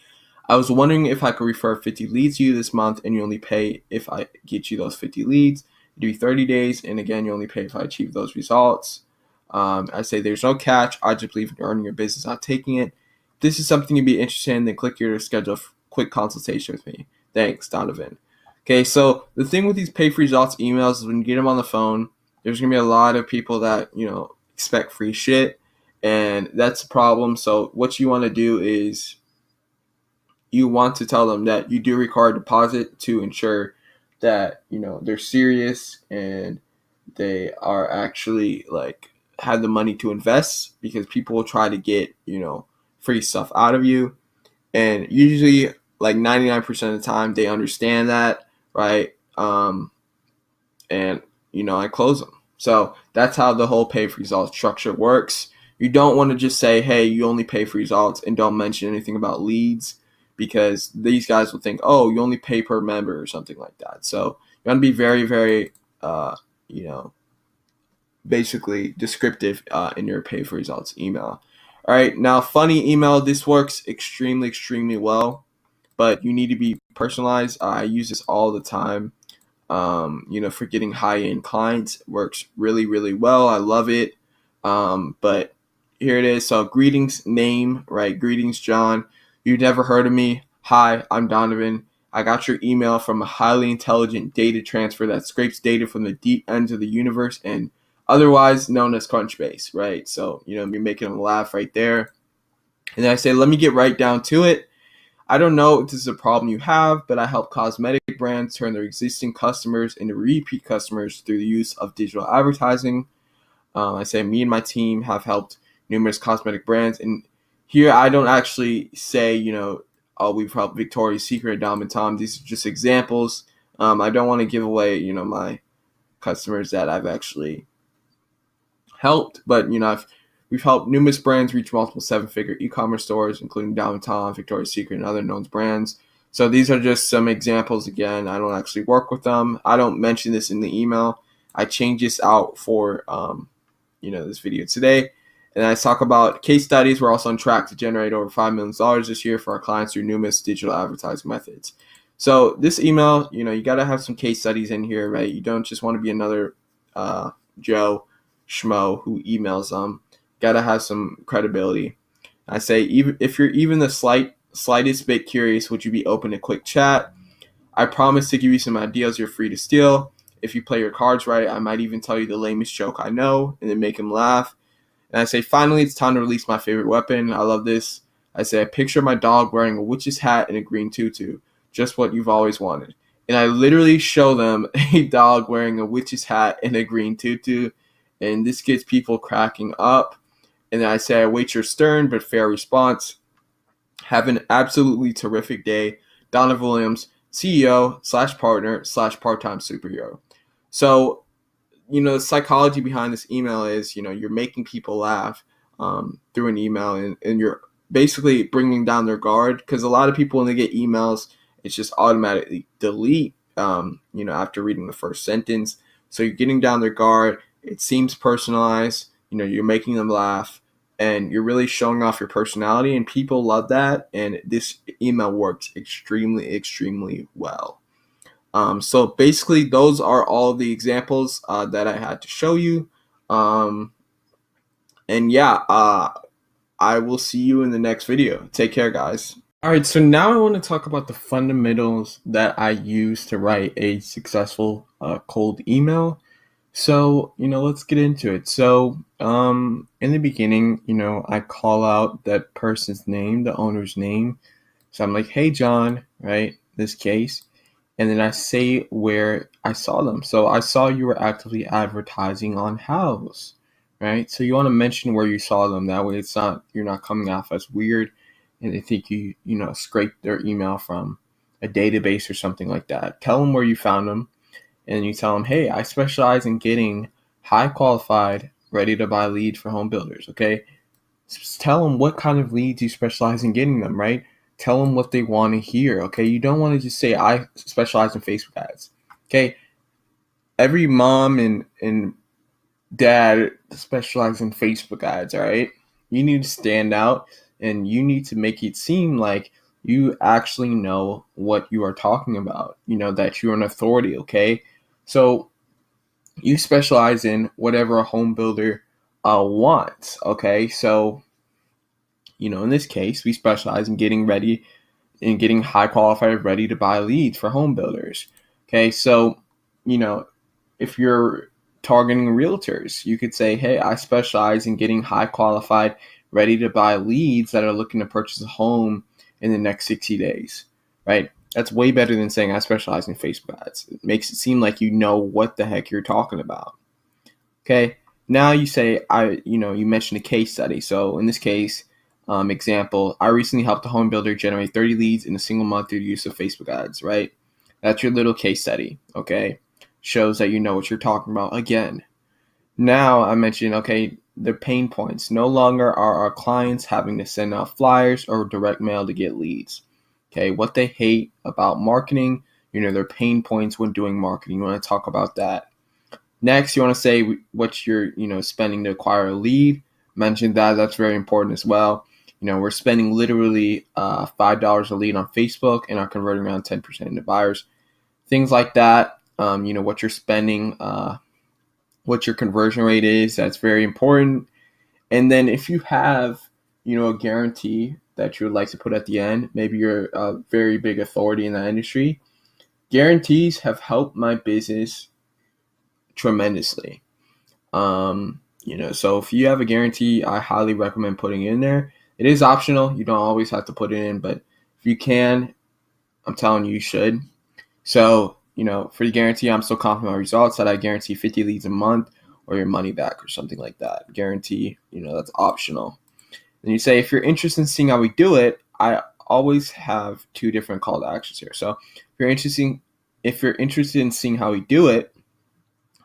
I was wondering if I could refer 50 leads to you this month, and you only pay if I get you those 50 leads. You do 30 days, and again, you only pay if I achieve those results. I say there's no catch. I just believe in earning your business, not taking it. If this is something you'd be interested in, then click here to schedule a quick consultation with me. Thanks, Donovan. Okay, so the thing with these pay for results emails is when you get them on the phone, there's going to be a lot of people that, expect free shit, and that's a problem. So what you want to do is you want to tell them that you do require a deposit to ensure that, they're serious and they are actually like have the money to invest, because people will try to get, free stuff out of you. And usually like 99% of the time they understand that, right? And I close them. So that's how the whole pay for results structure works. You don't want to just say, hey, you only pay for results and don't mention anything about leads, because these guys will think, oh, you only pay per member or something like that. So you want to be very, very, you know, basically descriptive in your pay for results email. All right, now funny email, this works extremely, extremely well, but you need to be personalized. I use this all the time. For getting high-end clients, it works really, really well. I love it. But here it is. So greetings, name, right? Greetings, John. You've never heard of me. Hi, I'm Donovan. I got your email from a highly intelligent data transfer that scrapes data from the deep ends of the universe, and otherwise known as Crunchbase, right? So, you're making them laugh right there. And then I say, let me get right down to it. I don't know if this is a problem you have, but I help cosmetic brands turn their existing customers into repeat customers through the use of digital advertising. I say me and my team have helped numerous cosmetic brands. And here I don't actually say, oh, we've helped Victoria's Secret, Dom and Tom. These are just examples. I don't want to give away, my customers that I've actually helped, but we've helped numerous brands reach multiple seven-figure e-commerce stores, including Dom & Tom, Victoria's Secret, and other known brands. So these are just some examples. Again, I don't actually work with them. I don't mention this in the email. I change this out for this video today. And I talk about case studies. We're also on track to generate over $5 million this year for our clients through numerous digital advertising methods. So this email, you got to have some case studies in here, right? You don't just want to be another Joe Schmo who emails them. Got to have some credibility. I say, even if you're even the slightest bit curious, would you be open to quick chat? I promise to give you some ideas you're free to steal. If you play your cards right, I might even tell you the lamest joke I know and then make him laugh. And I say, finally, it's time to release my favorite weapon. I love this. I say, I picture my dog wearing a witch's hat and a green tutu, just what you've always wanted. And I literally show them a dog wearing a witch's hat and a green tutu, and this gets people cracking up. And then I say, I await your stern but fair response. Have an absolutely terrific day. Donovan Williams, CEO/partner/part-time superhero. So, the psychology behind this email is, you're making people laugh through an email, and you're basically bringing down their guard, because a lot of people, when they get emails, it's just automatically delete, after reading the first sentence. So you're getting down their guard. It seems personalized. You're making them laugh, and you're really showing off your personality, and people love that. And this email works extremely, extremely well. So basically, those are all the examples that I had to show you. I will see you in the next video. Take care, guys. All right, so now I want to talk about the fundamentals that I use to write a successful cold email. So, let's get into it. So, in the beginning, I call out that person's name, the owner's name. So I'm like, hey, John, right? This case. And then I say where I saw them. So I saw you were actively advertising on Houzz, right? So you want to mention where you saw them. That way you're not coming off as weird and they think you scraped their email from a database or something like that. Tell them where you found them. And you tell them, hey, I specialize in getting high qualified, ready to buy leads for home builders, okay? Tell them what kind of leads you specialize in getting them, right? Tell them what they want to hear, okay? You don't want to just say, I specialize in Facebook ads, okay? Every mom and dad specialize in Facebook ads, all right? You need to stand out, and you need to make it seem like you actually know what you are talking about, that you're an authority, okay? So you specialize in whatever a home builder wants, okay? So, in this case, we specialize in getting high qualified, ready to buy leads for home builders, okay? So, if you're targeting realtors, you could say, hey, I specialize in getting high qualified, ready to buy leads that are looking to purchase a home in the next 60 days, right? That's way better than saying I specialize in Facebook ads. It makes it seem like you know what the heck you're talking about. Okay. Now you say you mentioned a case study. So in this case, example, I recently helped a home builder generate 30 leads in a single month through the use of Facebook ads, right? That's your little case study, okay? Shows that you know what you're talking about again. Now I mentioned, okay, the pain points. No longer are our clients having to send out flyers or direct mail to get leads. Okay, what they hate about marketing, their pain points when doing marketing. You want to talk about that. Next, you want to say what you're, spending to acquire a lead. Mentioned that. That's very important as well. We're spending literally $5 a lead on Facebook and are converting around 10% into buyers. Things like that. What you're spending, what your conversion rate is. That's very important. And then if you have, a guarantee that you would like to put at the end, maybe you're a very big authority in that industry. Guarantees have helped my business tremendously. So if you have a guarantee, I highly recommend putting it in there. It is optional. You don't always have to put it in, but if you can, I'm telling you, you should. So, for the guarantee, I'm so confident in my results that I guarantee 50 leads a month or your money back or something like that. Guarantee, that's optional. And you say, if you're interested in seeing how we do it, I always have 2 different call to actions here. So if you're interested in seeing how we do it,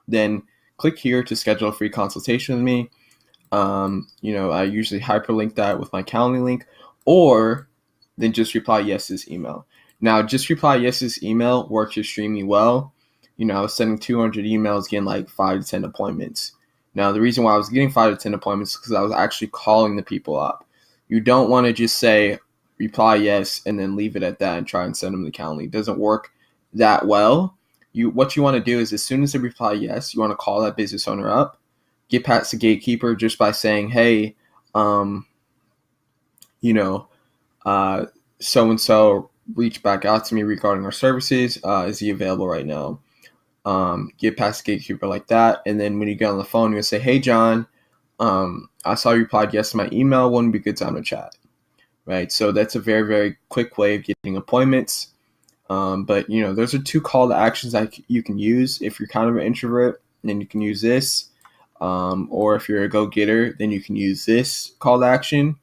then click here to schedule a free consultation with me. I usually hyperlink that with my Calendly link, or then just reply yes to this email. Now, just reply yes to this email works extremely well. I was sending 200 emails, getting like 5 to 10 appointments. Now, the reason why I was getting 5 to 10 appointments is because I was actually calling the people up. You don't want to just say reply yes and then leave it at that and try and send them the Calendly. It doesn't work that well. What you want to do is, as soon as they reply yes, you want to call that business owner up, get past the gatekeeper just by saying, hey, so-and-so reached back out to me regarding our services. Is he available right now? Get past the gatekeeper like that. And then when you get on the phone, you'll say, hey, John, I saw you replied yes to my email. Wouldn't be a good time to chat, right? So that's a very, very quick way of getting appointments. But those are 2 call to actions that you can use. If you're kind of an introvert, then you can use this. Or if you're a go-getter, then you can use this call to action.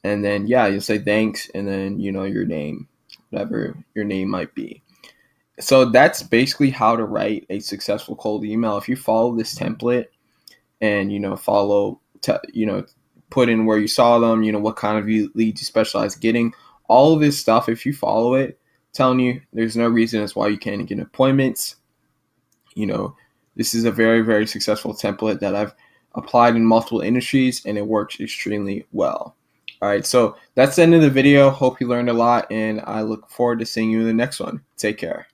And then, you'll say thanks, and then, your name, whatever your name might be. So that's basically how to write a successful cold email. If you follow this template and, put in where you saw them, what kind of leads you specialize getting, all of this stuff, if you follow it, telling you there's no reason as why you can't get appointments. This is a very, very successful template that I've applied in multiple industries, and it works extremely well. All right, so that's the end of the video. Hope you learned a lot, and I look forward to seeing you in the next one. Take care.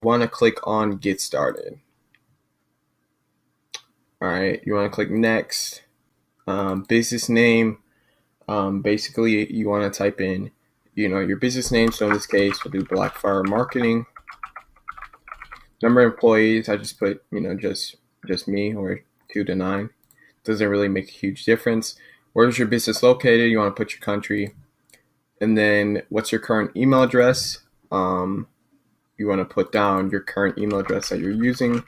Want to click on Get Started. All right, you want to click Next. Business name. Basically, you want to type in, your business name. So in this case, we'll do Blackfire Marketing. Number of employees, I just put, just me, or 2 to 9. Doesn't really make a huge difference. Where's your business located? You want to put your country. And then what's your current email address? You want to put down your current email address that you're using.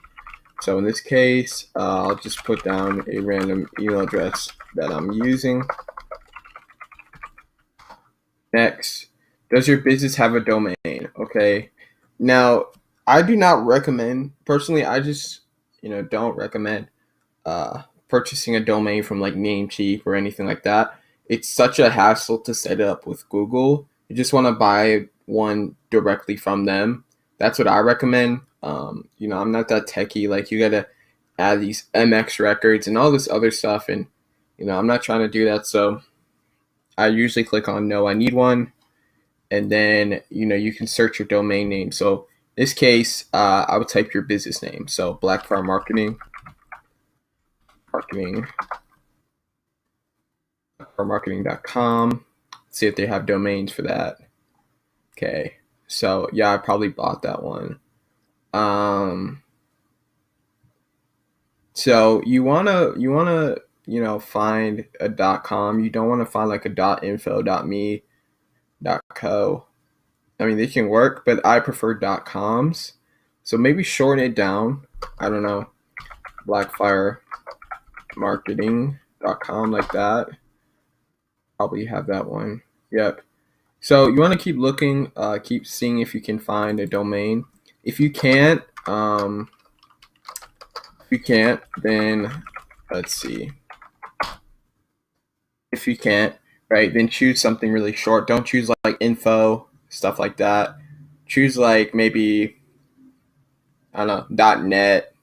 So in this case, I'll just put down a random email address that I'm using. Next, does your business have a domain? Okay. Now, I do not recommend, personally, I just, don't recommend purchasing a domain from like Namecheap or anything like that. It's such a hassle to set it up with Google. You just want to buy one directly from them. That's what I recommend. I'm not that techie. Like, you got to add these MX records and all this other stuff. And, I'm not trying to do that. So I usually click on no, I need one. And then, you can search your domain name. So in this case, I would type your business name. So Blackfire Marketing. blackfarmarketing.com. See if they have domains for that. Okay, so yeah, I probably bought that one. So you wanna find a .com. You don't want to find like a .info, .me, .co. I mean, they can work, but I prefer .coms. So maybe shorten it down. I don't know, blackfiremarketing.com, like that. Probably have that one. Yep. So you want to keep looking, keep seeing if you can find a domain. If you can't, then let's see. If you can't, right, then choose something really short. Don't choose like info, stuff like that. Choose like maybe, I don't know, .net,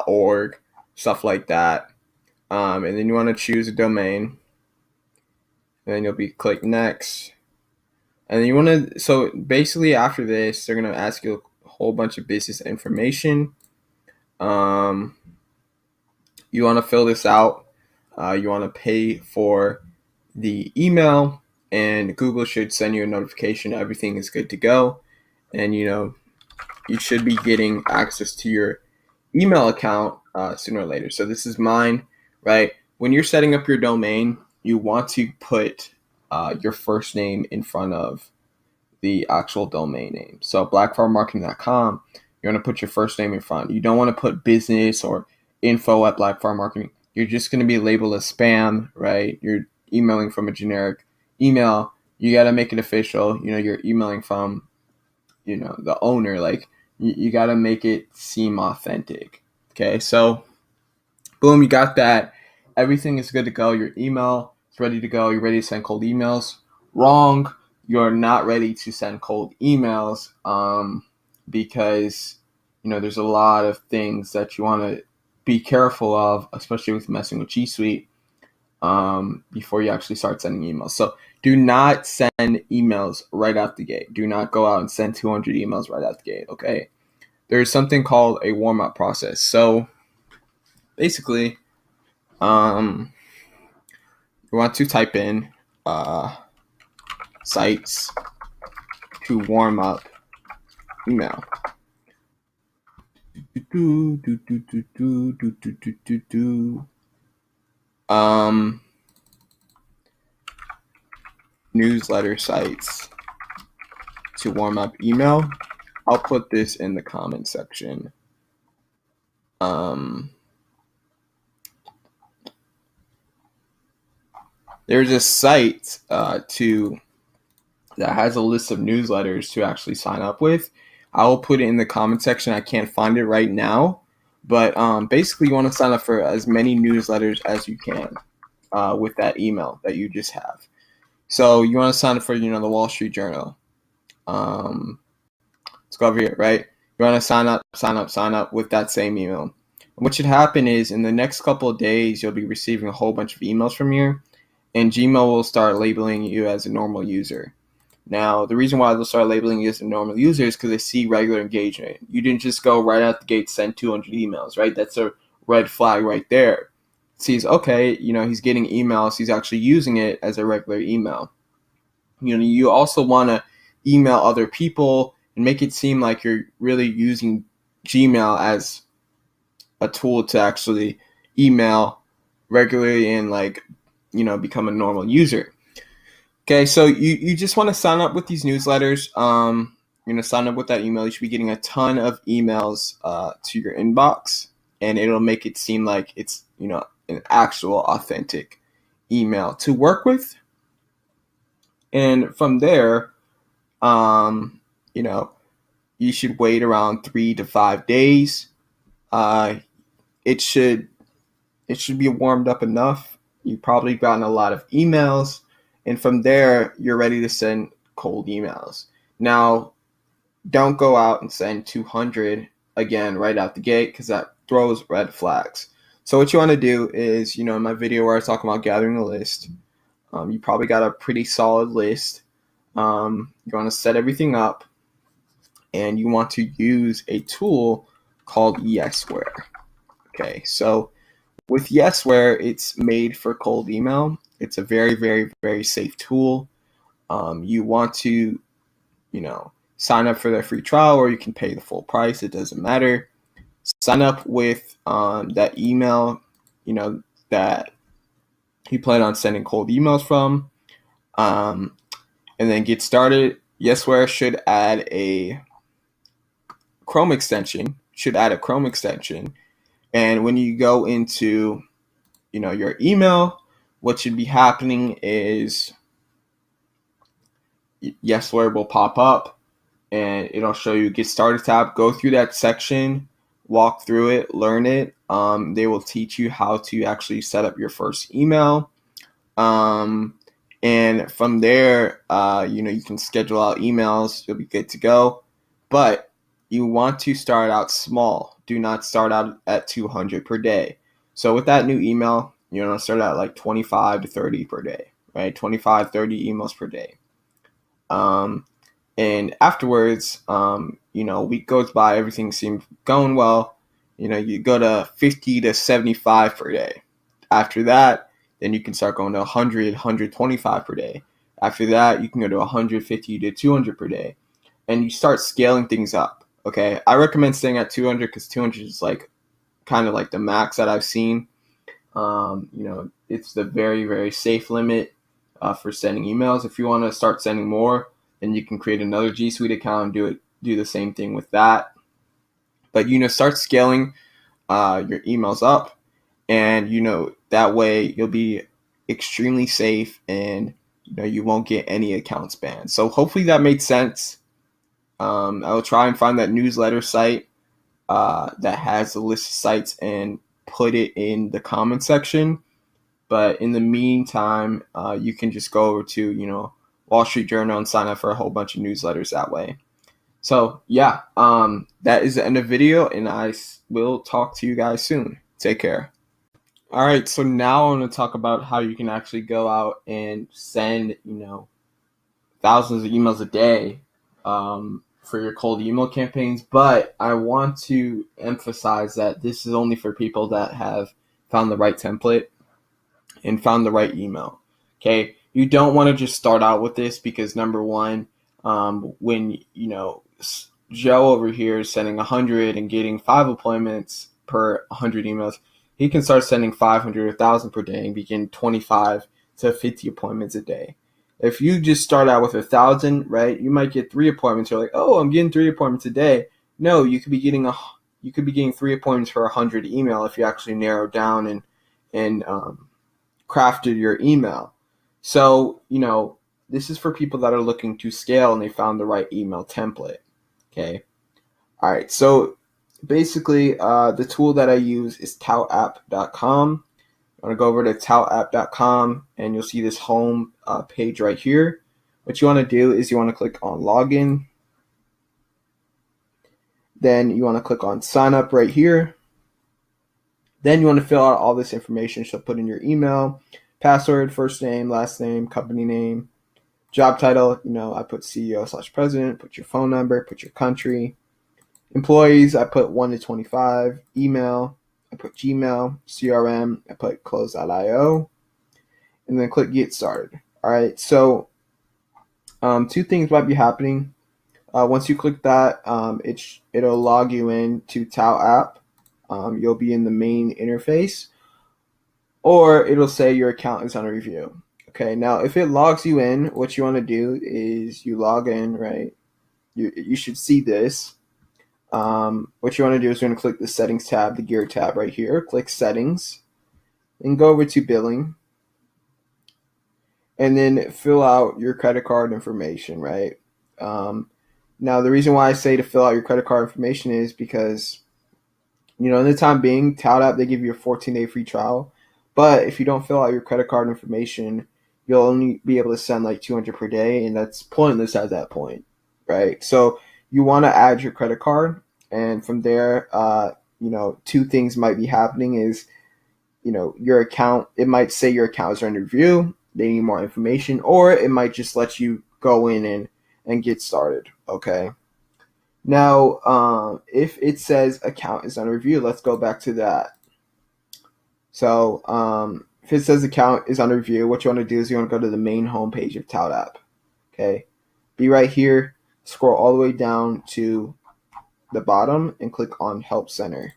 .org, stuff like that. And then you want to choose a domain. And then you'll be click next. And then you want to, so basically after this, they're going to ask you a whole bunch of business information. You want to fill this out. You want to pay for the email, and Google should send you a notification everything is good to go. And you should be getting access to your email account sooner or later. So this is mine, right? When you're setting up your domain, you want to put your first name in front of the actual domain name. So blackfarmarketing.com, you want to put your first name in front. You don't want to put business or info at blackfarmarketing. You're just going to be labeled as spam, right? You're emailing from a generic email. You got to make it official. You're emailing from, the owner. Like, you got to make it seem authentic. Okay, so boom, you got that. Everything is good to go. Your email is ready to go. You're ready to send cold emails. Wrong. You're not ready to send cold emails because, there's a lot of things that you want to be careful of, especially with messing with G Suite, before you actually start sending emails. So do not send emails right out the gate. Do not go out and send 200 emails right out the gate, okay? There's something called a warm-up process. So basically, you want to type in sites to warm up email. Newsletter sites to warm up email. I'll put this in the comment section. There's a site that has a list of newsletters to actually sign up with. I will put it in the comment section. I can't find it right now, but basically you want to sign up for as many newsletters as you can with that email that you just have. So you want to sign up for, the Wall Street Journal. Let's go over here, right? You want to sign up with that same email. And what should happen is in the next couple of days, you'll be receiving a whole bunch of emails from here, and Gmail will start labeling you as a normal user. Now, the reason why they'll start labeling you as a normal user is because they see regular engagement. You didn't just go right out the gate, send 200 emails, right? That's a red flag right there. It sees, okay, he's getting emails. He's actually using it as a regular email. You also want to email other people and make it seem like you're really using Gmail as a tool to actually email regularly and become a normal user. Okay, so you just want to sign up with these newsletters. Sign up with that email. You should be getting a ton of emails to your inbox, and it'll make it seem like it's an actual authentic email to work with. And from there, you should wait around 3 to 5 days. It should be warmed up enough. You've probably gotten a lot of emails, and from there, you're ready to send cold emails. Now, don't go out and send 200 again right out the gate, because that throws red flags. So what you want to do is, in my video where I talk about gathering a list, you probably got a pretty solid list. You want to set everything up, and you want to use a tool called Qzx988. Okay, so with Yesware, it's made for cold email. It's a very, very, very safe tool. You want to, sign up for their free trial, or you can pay the full price. It doesn't matter. Sign up with that email, that you plan on sending cold emails from, and then get started. Yesware should add a Chrome extension. And when you go into, your email, what should be happening is Yesware will pop up, and it'll show you Get Started tab. Go through that section, walk through it, learn it. They will teach you how to actually set up your first email. And from there, you can schedule out emails. You'll be good to go. But you want to start out small. Do not start out at 200 per day. So with that new email, you want to start out like 25 to 30 per day, right? 25, 30 emails per day. And afterwards, a week goes by, everything seems going well. You go to 50 to 75 per day. After that, then you can start going to 100, 125 per day. After that, you can go to 150 to 200 per day. And you start scaling things up, okay? I recommend staying at 200 because 200 is kind of like the max that I've seen. It's the very, very safe limit for sending emails. If you want to start sending more, then you can create another G Suite account and do the same thing with that. But start scaling your emails up, and that way you'll be extremely safe, and you won't get any accounts banned. So hopefully that made sense. I will try and find that newsletter site that has the list of sites and put it in the comment section. But in the meantime, you can just go over to Wall Street Journal and sign up for a whole bunch of newsletters that way. So yeah, that is the end of the video, and I will talk to you guys soon. Take care. All right, so now I want to talk about how you can actually go out and send, thousands of emails a day for your cold email campaigns. But I want to emphasize that this is only for people that have found the right template and found the right email. Okay, you don't want to just start out with this because number one, when Joe over here is sending 100 and getting 5 appointments per 100 emails, he can start sending 500 or 1,000 per day and begin 25 to 50 appointments a day. If you just start out with 1,000, right, you might get 3 appointments. You're like, oh, I'm getting 3 appointments a day. No, you could be getting 3 appointments for 100 email if you actually narrow down and crafted your email. So this is for people that are looking to scale and they found the right email template. Okay. All right. So basically, the tool that I use is toutapp.com. I want to go over to toutapp.com, and you'll see this home page right here. What you want to do is you want to click on login. Then you want to click on sign up right here. Then you want to fill out all this information. So put in your email, password, first name, last name, company name, job title. I put CEO/president. Put your phone number. Put your country. Employees, I put 1 to 25. Email, I put Gmail. CRM, I put close.io. And then click get started. All right, so 2 things might be happening. Once you click that, it'll log you in to TowApp. You'll be in the main interface, or it'll say your account is under review. Okay, now if it logs you in, what you want to do is you log in, right? You should see this. What you want to do is you're going to click the settings tab, the gear tab right here. Click settings and go over to billing, and then fill out your credit card information, right? Now the reason why I say to fill out your credit card information is because in the time being, ToutApp, they give you a 14-day free trial, but if you don't fill out your credit card information, you'll only be able to send like 200 per day, and that's pointless at that point, right? So you want to add your credit card, and from there, 2 things might be happening is, your account, it might say your account is under review, they need more information, or it might just let you go in and get started, okay? Now, if it says account is under review, let's go back to that. So if it says account is under review, what you want to do is you want to go to the main homepage of ToutApp. Okay, be right here. Scroll all the way down to the bottom and click on Help Center.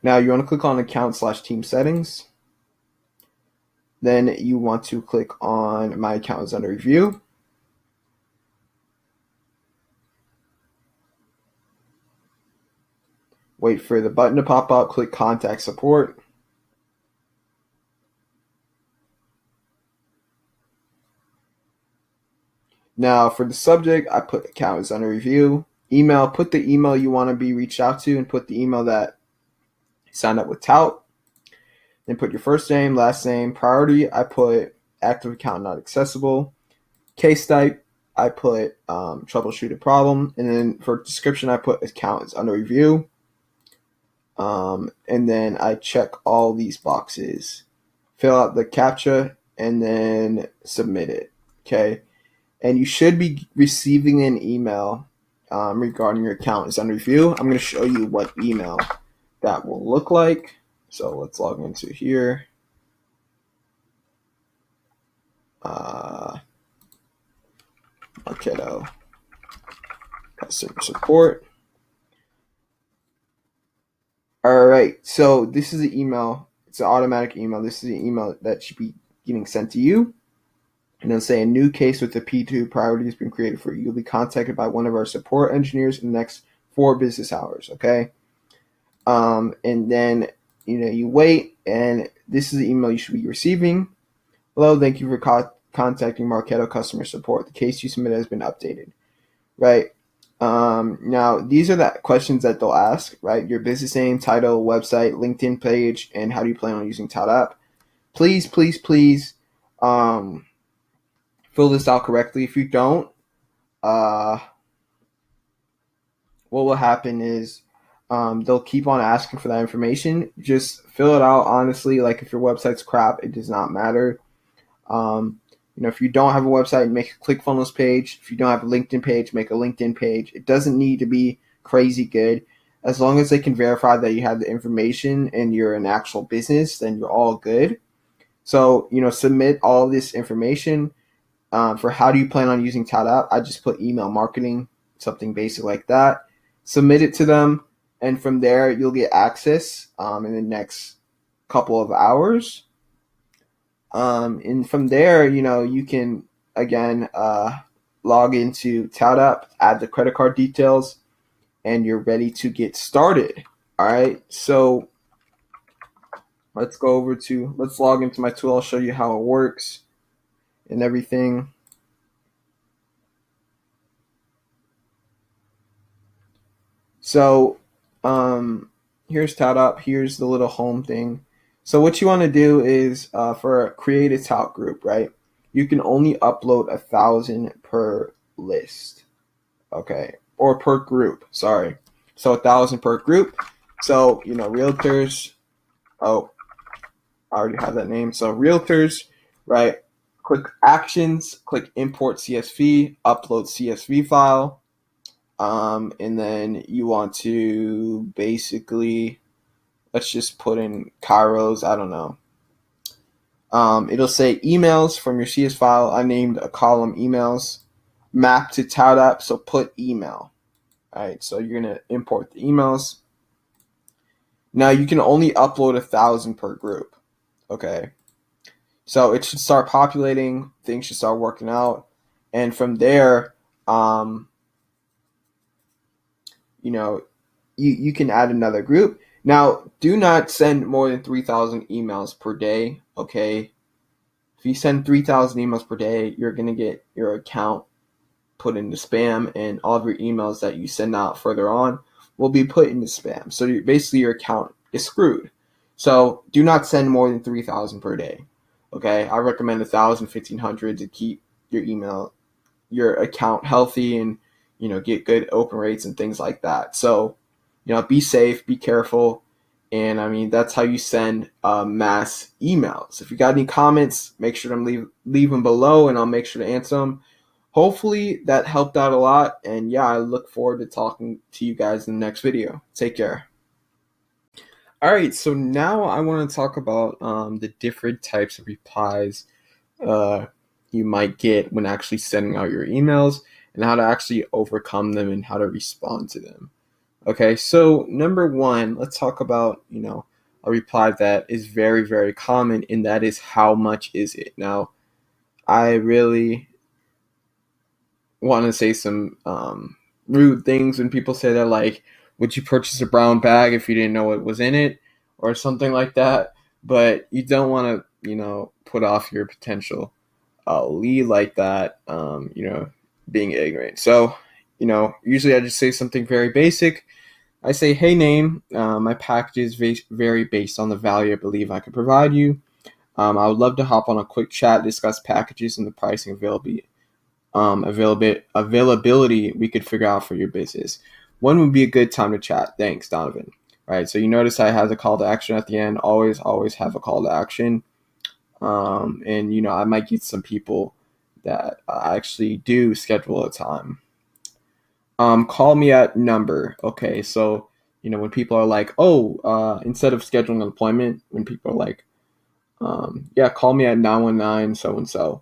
Now you want to click on account/team settings. Then you want to click on my account is under review. Wait for the button to pop up, click contact support. Now for the subject, I put account is under review. Email, put the email you want to be reached out to and put the email that you signed up with Tout. Then put your first name, last name. Priority, I put active account not accessible. Case type, I put troubleshooted problem. And then for description, I put account is under review. And then I check all these boxes. Fill out the CAPTCHA and then submit it. Okay. And you should be receiving an email regarding your account is under review. I'm going to show you what email that will look like. So let's log into here. Marketo customer support. All right, so this is the email. It's an automatic email. This is the email that should be getting sent to you. And it'll say a new case with the P2 priority has been created for you. You'll be contacted by one of our support engineers in the next 4 business hours. Okay. And then you wait, and this is the email you should be receiving. Hello, thank you for contacting Marketo customer support. The case you submitted has been updated. Right. Now these are the questions that they'll ask. Right. Your business name, title, website, LinkedIn page, and how do you plan on using ToutApp? Please, please, please. Fill this out correctly. If you don't, what will happen is they'll keep on asking for that information. Just fill it out honestly. Like if your website's crap, it does not matter. If you don't have a website, make a ClickFunnels page. If you don't have a LinkedIn page, make a LinkedIn page. It doesn't need to be crazy good. As long as they can verify that you have the information and you're an actual business, then you're all good. So, submit all this information. For how do you plan on using ToutApp, I just put email marketing, something basic like that. Submit it to them, and from there you'll get access in the next couple of hours. And from there, you can again log into ToutApp, add the credit card details, and you're ready to get started. All right, so let's log into my tool. I'll show you how it works and everything. So here's ToutApp. Here's the little home thing. So what you want to do is create a tout group, right? You can only upload 1,000 per list, okay, or per group. Sorry, so 1,000 per group. So realtors. Oh, I already have that name. So realtors, right? Click actions, click import CSV, upload CSV file, and then you want to basically, let's just put in Kairos, I don't know. It'll say emails from your CS file. I named a column emails, map to ToutApp, so put email. All right, so you're going to import the emails. Now you can only upload 1,000 per group, okay? So it should start populating, things should start working out, and from there, you can add another group. Now, do not send more than 3,000 emails per day, okay? If you send 3,000 emails per day, you're going to get your account put into spam, and all of your emails that you send out further on will be put into spam. So basically your account is screwed. So do not send more than 3,000 per day, okay? I recommend 1,000, 1,500 to keep your account healthy and, get good open rates and things like that. So, be safe, be careful. And that's how you send mass emails. If you got any comments, make sure to leave them below, and I'll make sure to answer them. hopefully that helped out a lot. And yeah, I look forward to talking to you guys in the next video. Take care. All right, so now I want to talk about the different types of replies uh, you might get when actually sending out your emails, and how to actually overcome them and how to respond to them. Okay, so number one, let's talk about, a reply that is very, very common, and that is, how much is it? Now, I really want to say some rude things when people say that, like, would you purchase a brown bag if you didn't know what was in it, or something like that. But you don't want to, put off your potential lead like that, being ignorant. So, usually I just say something very basic. I say, hey, name, my package is vary based on the value I believe I could provide you. I would love to hop on a quick chat, discuss packages and the pricing availability we could figure out for your business. When would be a good time to chat? Thanks, Donovan. Right. So you notice I have a call to action at the end. Always have a call to action. And I might get some people that actually do schedule a time. Call me at number. Okay. So, when people are like, oh, instead of scheduling an appointment, when people are like, yeah, call me at 919 so and so.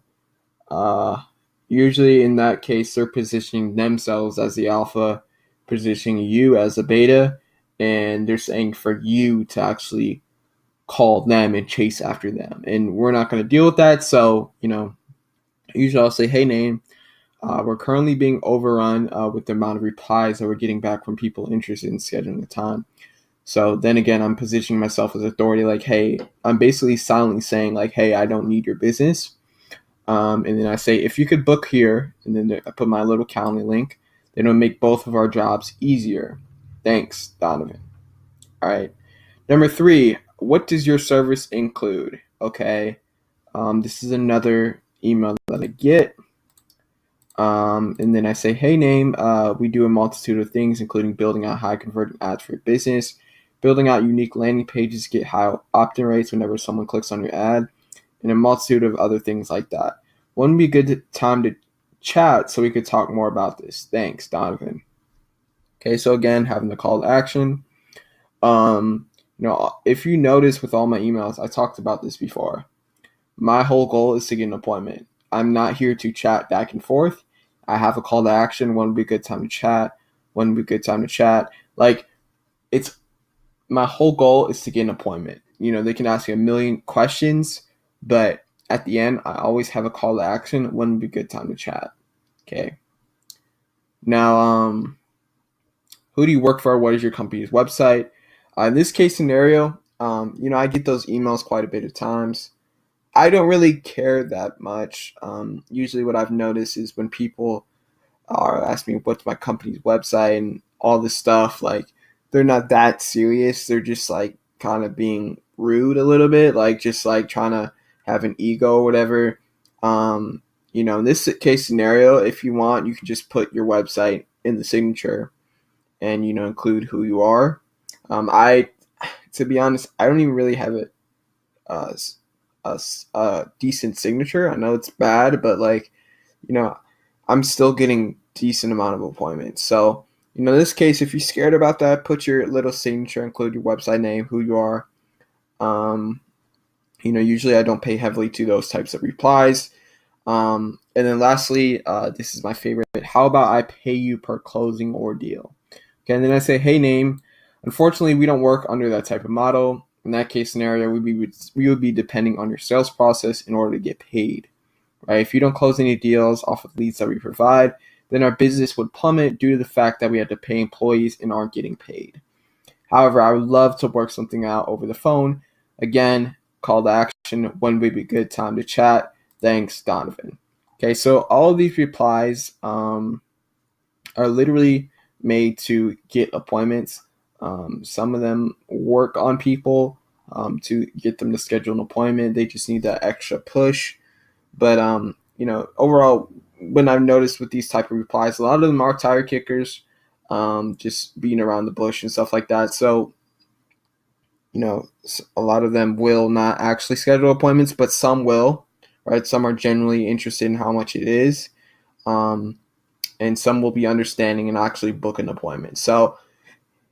Usually in that case, they're positioning themselves as the alpha, positioning you as a beta, and they're saying for you to actually call them and chase after them. And we're not going to deal with that. So, usually I'll say, hey, name, we're currently being overrun with the amount of replies that we're getting back from people interested in scheduling a time. So then again, I'm positioning myself as authority, like, hey, I'm basically silently saying, like, hey, I don't need your business. And then I say, if you could book here, and then I put my little Calendly link, then it'll make both of our jobs easier. Thanks, Donovan. All right. Number 3, what does your service include? Okay. This is another email that I get. And then I say, hey, name, we do a multitude of things, including building out high converting ads for your business, building out unique landing pages to get high opt-in rates whenever someone clicks on your ad, and a multitude of other things like that. When would be a good time to chat so we could talk more about this? Thanks, Donovan. Okay, so again, having the call to action. If you notice with all my emails, I talked about this before. My whole goal is to get an appointment. I'm not here to chat back and forth. I have a call to action. When would be a good time to chat? When would be a good time to chat? Like, it's my whole goal is to get an appointment. They can ask you a million questions, but at the end, I always have a call to action. When would be a good time to chat? Okay. Now, who do you work for? What is your company's website? In this case scenario, I get those emails quite a bit of times. I don't really care that much. Usually what I've noticed is when people are asking me what's my company's website and all this stuff, like, they're not that serious. They're just like kind of being rude a little bit, like just like trying to have an ego or whatever. In this case scenario, if you want, you can just put your website in the signature and, include who you are. To be honest, I don't even really have a decent signature. I know it's bad, but I'm still getting decent amount of appointments. So, in this case, if you're scared about that, put your little signature, include your website name, who you are. Usually I don't pay heavily to those types of replies. And then lastly, this is my favorite. How about I pay you per closing or deal? Okay, and then I say, hey, name, unfortunately, we don't work under that type of model. In that case scenario, we would be depending on your sales process in order to get paid. Right? If you don't close any deals off of leads that we provide, then our business would plummet due to the fact that we had to pay employees and aren't getting paid. However, I would love to work something out over the phone. Again, call to action. When would be a good time to chat? Thanks, Donovan. Okay, so all of these replies are literally made to get appointments. Some of them work on people to get them to schedule an appointment. They just need that extra push. But overall, when I've noticed with these type of replies, a lot of them are tire kickers, just being around the bush and stuff like that. So, a lot of them will not actually schedule appointments, but some will, right? Some are generally interested in how much it is. and some will be understanding and actually book an appointment. So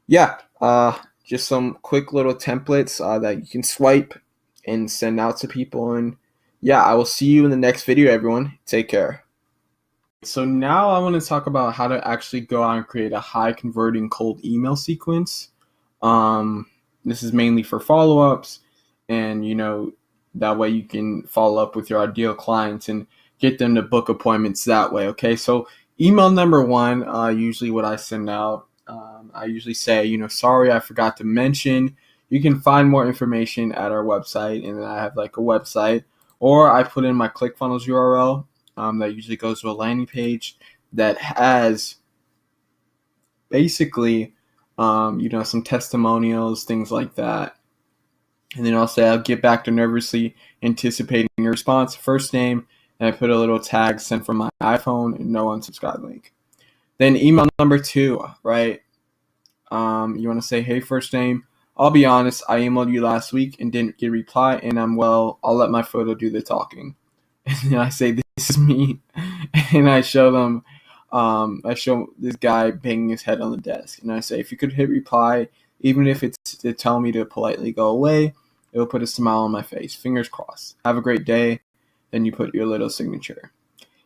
yeah, just some quick little templates that you can swipe and send out to people. And yeah, I will see you in the next video, everyone. Take care. So now I want to talk about how to actually go out and create a high converting cold email sequence. This is mainly for follow-ups, and that way you can follow up with your ideal clients and get them to book appointments that way. Okay, so email number one, usually what I send out, I usually say, sorry, I forgot to mention, you can find more information at our website. And then I have like a website, or I put in my ClickFunnels URL. That usually goes to a landing page that has basically, some testimonials, things like that. And then I'll say, I'll get back to nervously anticipating your response, first name, and I put a little tag sent from my iPhone and no unsubscribe link. Then email number two, right? You want to say, hey, first name, I'll be honest, I emailed you last week and didn't get a reply, and I'll let my photo do the talking. And then I say, this is me. And I show them, I show this guy banging his head on the desk. And I say, if you could hit reply, even if it's to tell me to politely go away, it'll put a smile on my face. Fingers crossed. Have a great day. Then you put your little signature.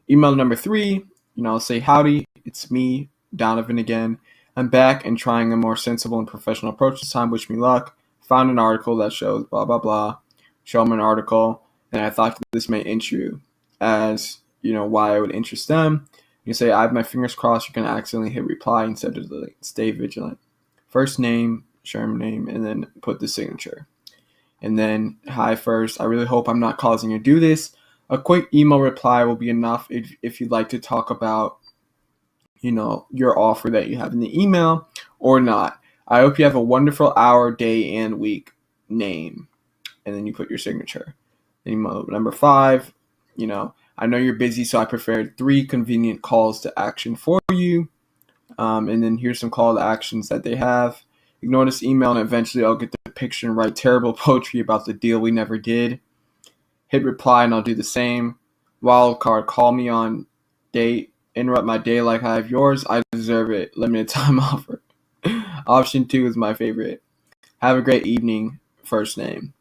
Email number three, I'll say, howdy, it's me, Donovan again. I'm back and trying a more sensible and professional approach this time. Wish me luck. Found an article that shows blah, blah, blah. Show them an article. And I thought this may interest you, as, why I would interest them. You say, I have my fingers crossed you're going to accidentally hit reply instead of delete. Stay vigilant. First name, Sherman name, and then put the signature. And then, hi first, I really hope I'm not causing you to do this. A quick email reply will be enough if you'd like to talk about, your offer that you have in the email or not. I hope you have a wonderful hour, day, and week. Name. And then you put your signature. Email number five, I know you're busy, so I prepared 3 convenient calls to action for you. And then here's some call to actions that they have. Ignore this email and eventually I'll get the picture and write terrible poetry about the deal we never did. Hit reply and I'll do the same. Wild card, call me on date. Interrupt my day like I have yours. I deserve it. Limited time offer. Option 2 is my favorite. Have a great evening. First name.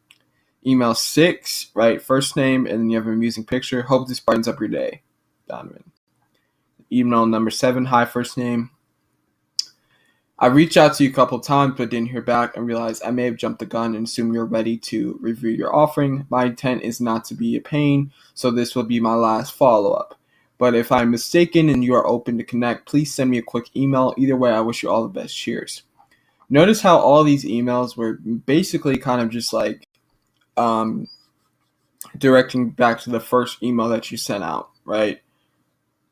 Email 6, right? First name, and then you have an amusing picture. Hope this brightens up your day. Donovan. Email number 7, hi, first name. I reached out to you a couple times but didn't hear back and realized I may have jumped the gun and assumed you're ready to review your offering. My intent is not to be a pain, so this will be my last follow-up. But if I'm mistaken and you are open to connect, please send me a quick email. Either way, I wish you all the best. Cheers. Notice how all these emails were basically kind of just like directing back to the first email that you sent out, right?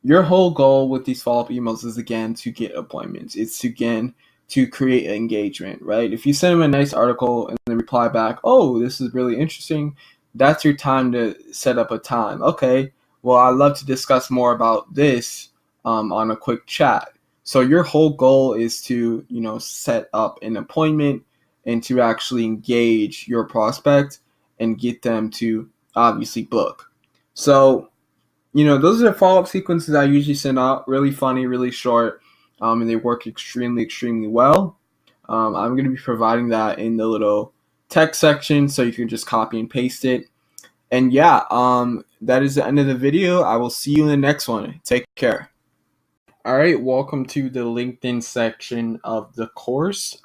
Your whole goal with these follow-up emails is, again, to get appointments. It's, again, to create engagement, right? If you send them a nice article and they reply back, oh, this is really interesting, that's your time to set up a time. Okay, well, I'd love to discuss more about this on a quick chat. So your whole goal is to, set up an appointment and to actually engage your prospect and get them to obviously book. So, those are the follow-up sequences I usually send out. Really funny, really short, and they work extremely, extremely well. I'm going to be providing that in the little text section, so you can just copy and paste it. And yeah, that is the end of the video. I will see you in the next one. Take care. All right, welcome to the LinkedIn section of the course.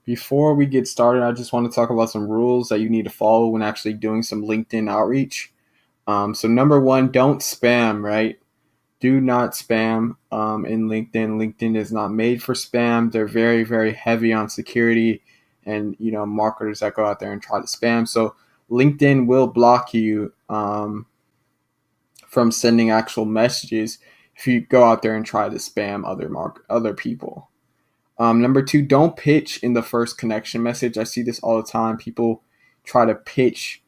Before we get started, I just want to talk about some rules that you need to follow when actually doing some LinkedIn outreach. So number 1, don't spam, right? Do not spam in LinkedIn. LinkedIn is not made for spam. They're very, very heavy on security and, marketers that go out there and try to spam. So LinkedIn will block you from sending actual messages if you go out there and try to spam other people. Number 2, don't pitch in the first connection message. I see this all the time. People try to pitch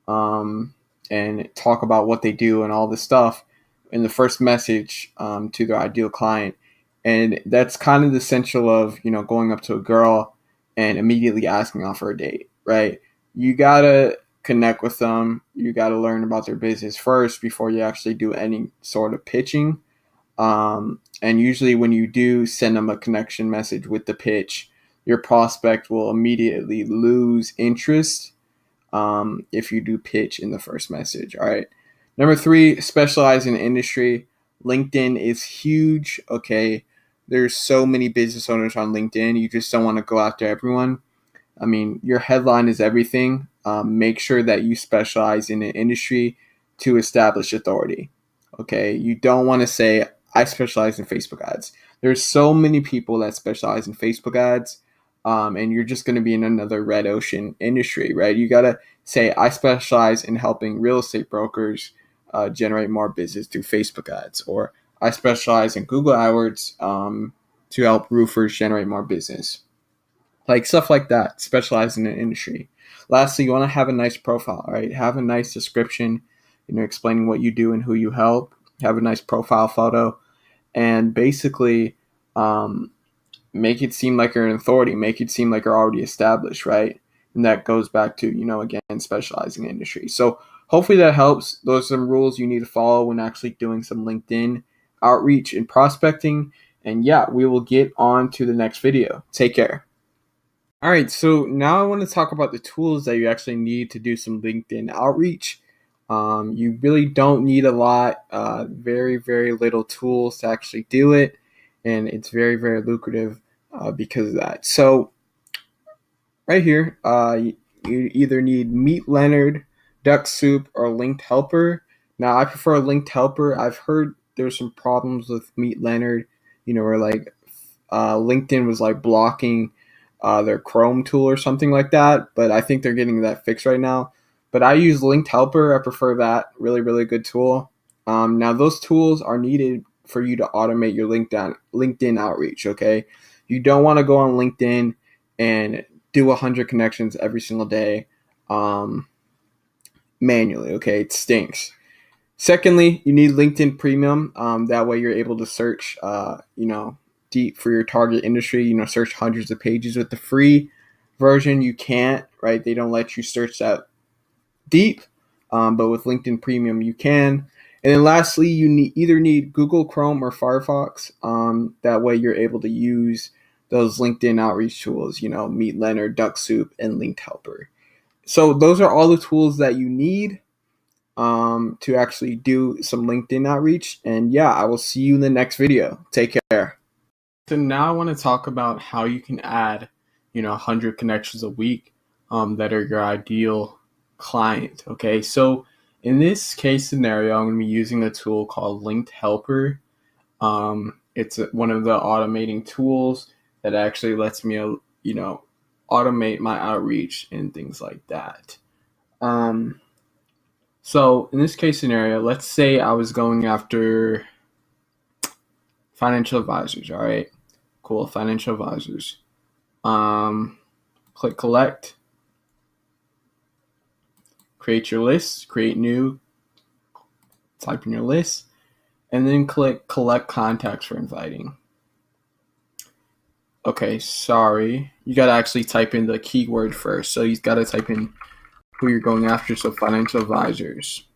and talk about what they do and all this stuff in the first message to their ideal client. And that's kind of the essential of, going up to a girl and immediately asking off for a date, right? You gotta connect with them. You got to learn about their business first before you actually do any sort of pitching. And usually when you do send them a connection message with the pitch, your prospect will immediately lose interest if you do pitch in the first message. All right. Number 3, specialize in industry. LinkedIn is huge. Okay. There's so many business owners on LinkedIn. You just don't want to go after everyone. I mean, your headline is everything. Make sure that you specialize in an industry to establish authority. Okay. You don't want to say, I specialize in Facebook ads. There's so many people that specialize in Facebook ads. And you're just going to be in another red ocean industry, right? You got to say, I specialize in helping real estate brokers generate more business through Facebook ads, or I specialize in Google AdWords to help roofers generate more business. Like stuff like that, specialize in an industry. Lastly, you want to have a nice profile, right? Have a nice description, explaining what you do and who you help. Have a nice profile photo, and basically make it seem like you're an authority, make it seem like you're already established, right? And that goes back to, again, specializing in industry. So hopefully that helps. Those are some rules you need to follow when actually doing some LinkedIn outreach and prospecting. And yeah, we will get on to the next video. Take care. All right, so now I want to talk about the tools that you actually need to do some LinkedIn outreach. You really don't need a lot, very, very little tools to actually do it. And it's very, very lucrative because of that. So right here, you either need Meet Leonard, Duck Soup, or Linked Helper. Now, I prefer Linked Helper. I've heard there's some problems with Meet Leonard, where like LinkedIn was like blocking their Chrome tool or something like that. But I think they're getting that fixed right now. But I use Linked Helper. I prefer that. Really, really good tool. Now, those tools are needed for you to automate your LinkedIn outreach, okay? You don't want to go on LinkedIn and do 100 connections every single day manually, okay? It stinks. Secondly, you need LinkedIn Premium. That way you're able to search, deep for your target industry, search hundreds of pages. With the free version, you can't, right? They don't let you search that deep, but with LinkedIn Premium, you can. And then lastly, you either need Google Chrome or Firefox. That way you're able to use those LinkedIn outreach tools, Meet Leonard, Duck Soup, and Linked Helper. So those are all the tools that you need to actually do some LinkedIn outreach. And yeah, I will see you in the next video. Take care. So now I want to talk about how you can add, 100 connections a week that are your ideal client. Okay, so in this case scenario, I'm going to be using a tool called Linked Helper. It's one of the automating tools that actually lets me, automate my outreach and things like that. So in this case scenario, let's say I was going after financial advisors. All right, cool, financial advisors. Click collect. Create your list, create new, type in your list, and then click collect contacts for inviting. Okay, sorry. You got to actually type in the keyword first. So you've got to type in who you're going after. So financial advisors.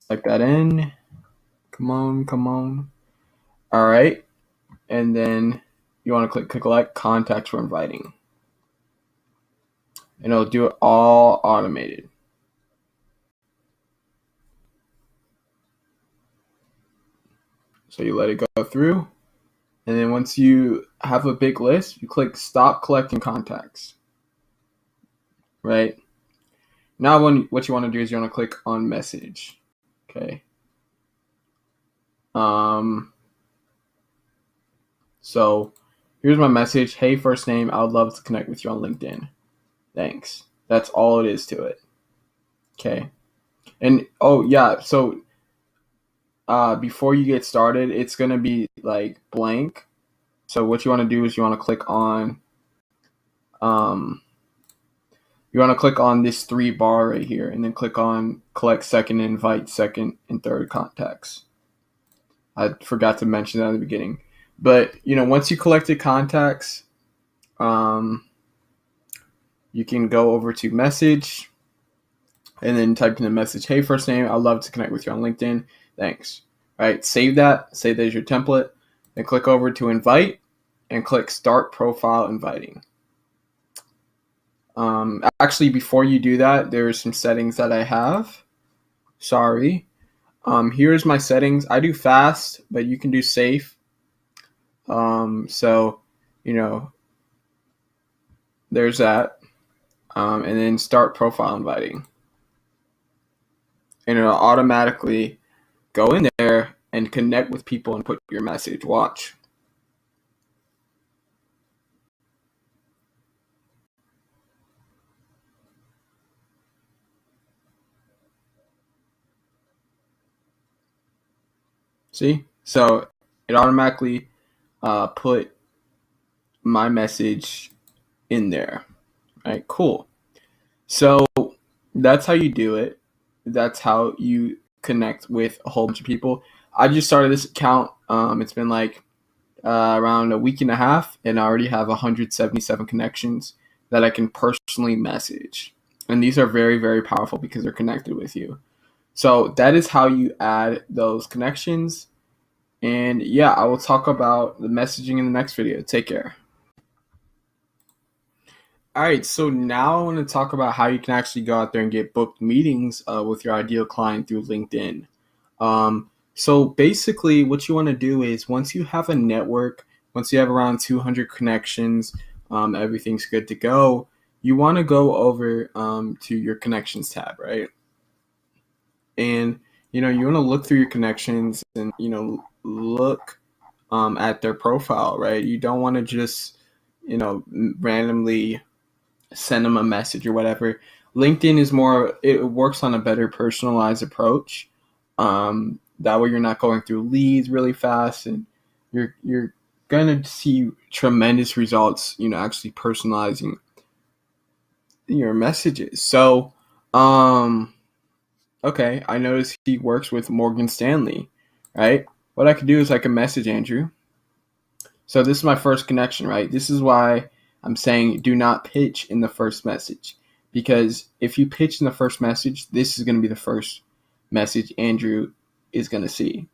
Type that in. Come on. All right. And then you want to click collect contacts for inviting. And it'll do it all automated. So you let it go through. And then once you have a big list, you click stop collecting contacts. Right? Now what you want to do is you want to click on message. Okay. So here's my message. Hey, first name, I would love to connect with you on LinkedIn. Thanks. That's all it is to it. Okay. And oh yeah, so before you get started, it's gonna be like blank. So what you want to do is you want to click on this 3 bar right here, and then click on collect second, invite second and third contacts. I forgot to mention that at the beginning. But once you collected contacts, you can go over to message and then type in the message, hey, first name, I'd love to connect with you on LinkedIn. Thanks. All right, save that. Save that as your template. Then click over to invite and click start profile inviting. Actually, before you do that, there's some settings that I have. Sorry. Here's my settings. I do fast, but you can do safe. So, there's that. And then start profile inviting. And it'll automatically go in there and connect with people and put your message. Watch. See? So it automatically put my message in there. All right, cool. So that's how you do it. That's how you connect with a whole bunch of people. I just started this account. It's been like around a week and a half, and I already have 177 connections that I can personally message. And these are very, very powerful because they're connected with you. So that is how you add those connections. And yeah, I will talk about the messaging in the next video. Take care. All right, so now I want to talk about how you can actually go out there and get booked meetings with your ideal client through LinkedIn. So basically what you want to do is once you have a network, once you have around 200 connections, everything's good to go, you want to go over to your connections tab, right? And, you want to look through your connections and, look at their profile, right? You don't want to just, randomly send them a message or whatever. LinkedIn is it works on a better personalized approach. That way you're not going through leads really fast, and you're going to see tremendous results, actually personalizing your messages. So, okay, I noticed he works with Morgan Stanley, right? What I could do is I can message Andrew. So this is my first connection, right? This is why I'm saying do not pitch in the first message, because if you pitch in the first message, this is going to be the first message Andrew is going to see,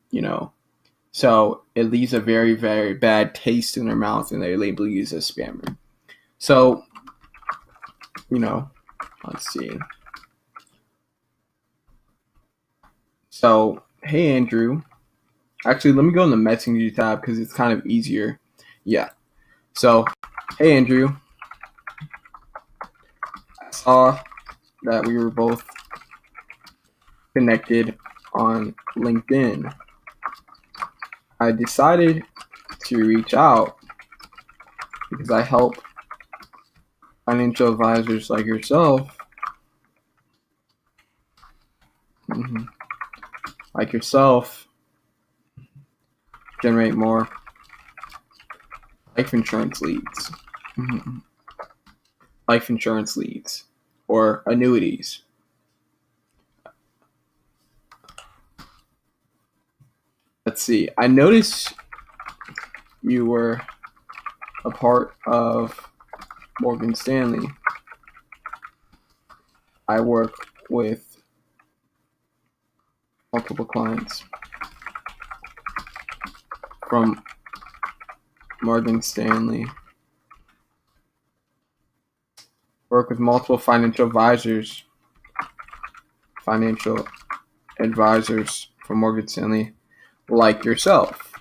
So it leaves a very, very bad taste in their mouth, and they label you as a spammer. So, let's see. So, hey, Andrew. Actually, let me go in the messaging tab because it's kind of easier. Yeah. So, hey, Andrew. I saw that we were both connected on LinkedIn. I decided to reach out because I help financial advisors like yourself, generate more life insurance leads, life insurance leads, or annuities. Let's see. I noticed you were a part of Morgan Stanley. I work with multiple clients from Morgan Stanley. Work with multiple financial advisors from Morgan Stanley like yourself.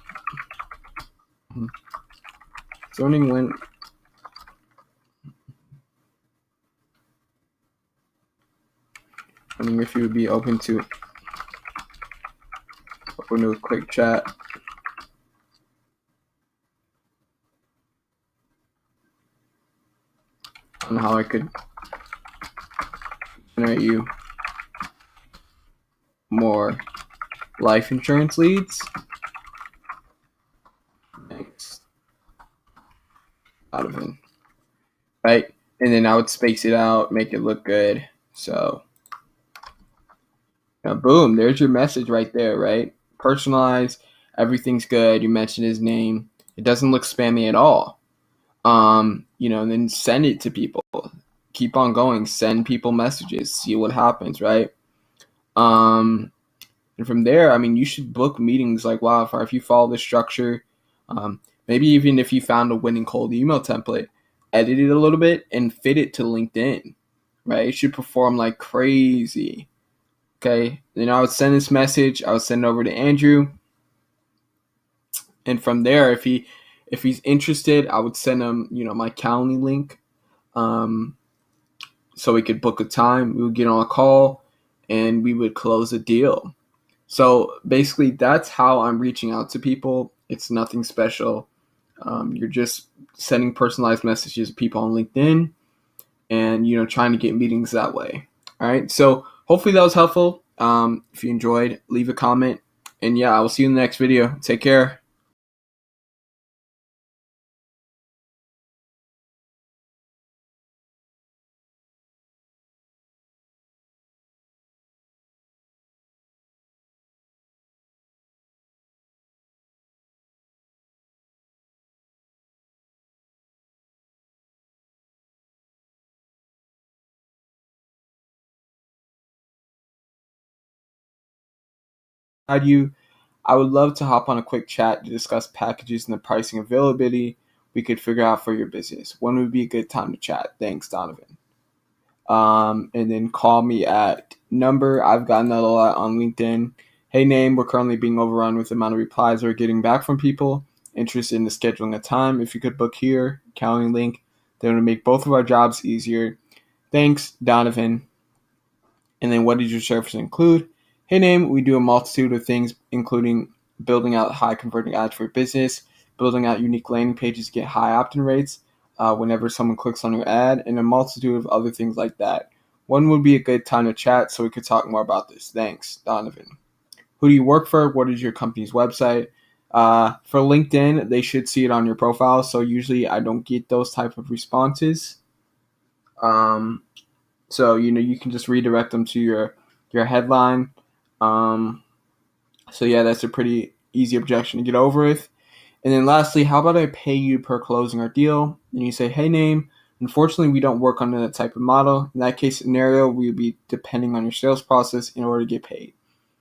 Zoning when wondering if you would be open to a quick chat. On how I could generate you more life insurance leads. Thanks. Out of it. Right? And then I would space it out, make it look good. So, boom, there's your message right there, right? Personalized, everything's good. You mentioned his name. It doesn't look spammy at all. And then send it to people. keep on going, send people messages, see what happens, right? And from there, I mean, you should book meetings like wildfire if you follow the structure. Maybe even if you found a winning cold email template, edit it a little bit and fit it to LinkedIn, right? It should perform like crazy. Okay, then I would send this message. I would send it over to Andrew, and from there, if he's interested, I would send him, my Calendly link, so we could book a time. We would get on a call, and we would close a deal. So basically, that's how I'm reaching out to people. It's nothing special. You're just sending personalized messages to people on LinkedIn, and trying to get meetings that way. All right. So hopefully that was helpful. If you enjoyed, leave a comment, and yeah, I will see you in the next video. Take care. I would love to hop on a quick chat to discuss packages and the pricing availability we could figure out for your business. When would be a good time to chat? Thanks, Donovan. And then call me at number. I've gotten that a lot on LinkedIn. Hey, name. We're currently being overrun with the amount of replies we're getting back from people interested in the scheduling a time. If you could book here, Calendly link, that would make both of our jobs easier. Thanks, Donovan. And then what does your service include? Hey, name. We do a multitude of things, including building out high converting ads for your business, building out unique landing pages to get high opt-in rates whenever someone clicks on your ad, and a multitude of other things like that. When would be a good time to chat so we could talk more about this? Thanks, Donovan. Who do you work for? What is your company's website? For LinkedIn, they should see it on your profile. So usually I don't get those type of responses. So you can just redirect them to your headline. So yeah, that's a pretty easy objection to get over with. And then lastly, how about I pay you per closing our deal? And you say, hey, name. Unfortunately, we don't work under that type of model. In that case scenario, we would be depending on your sales process in order to get paid.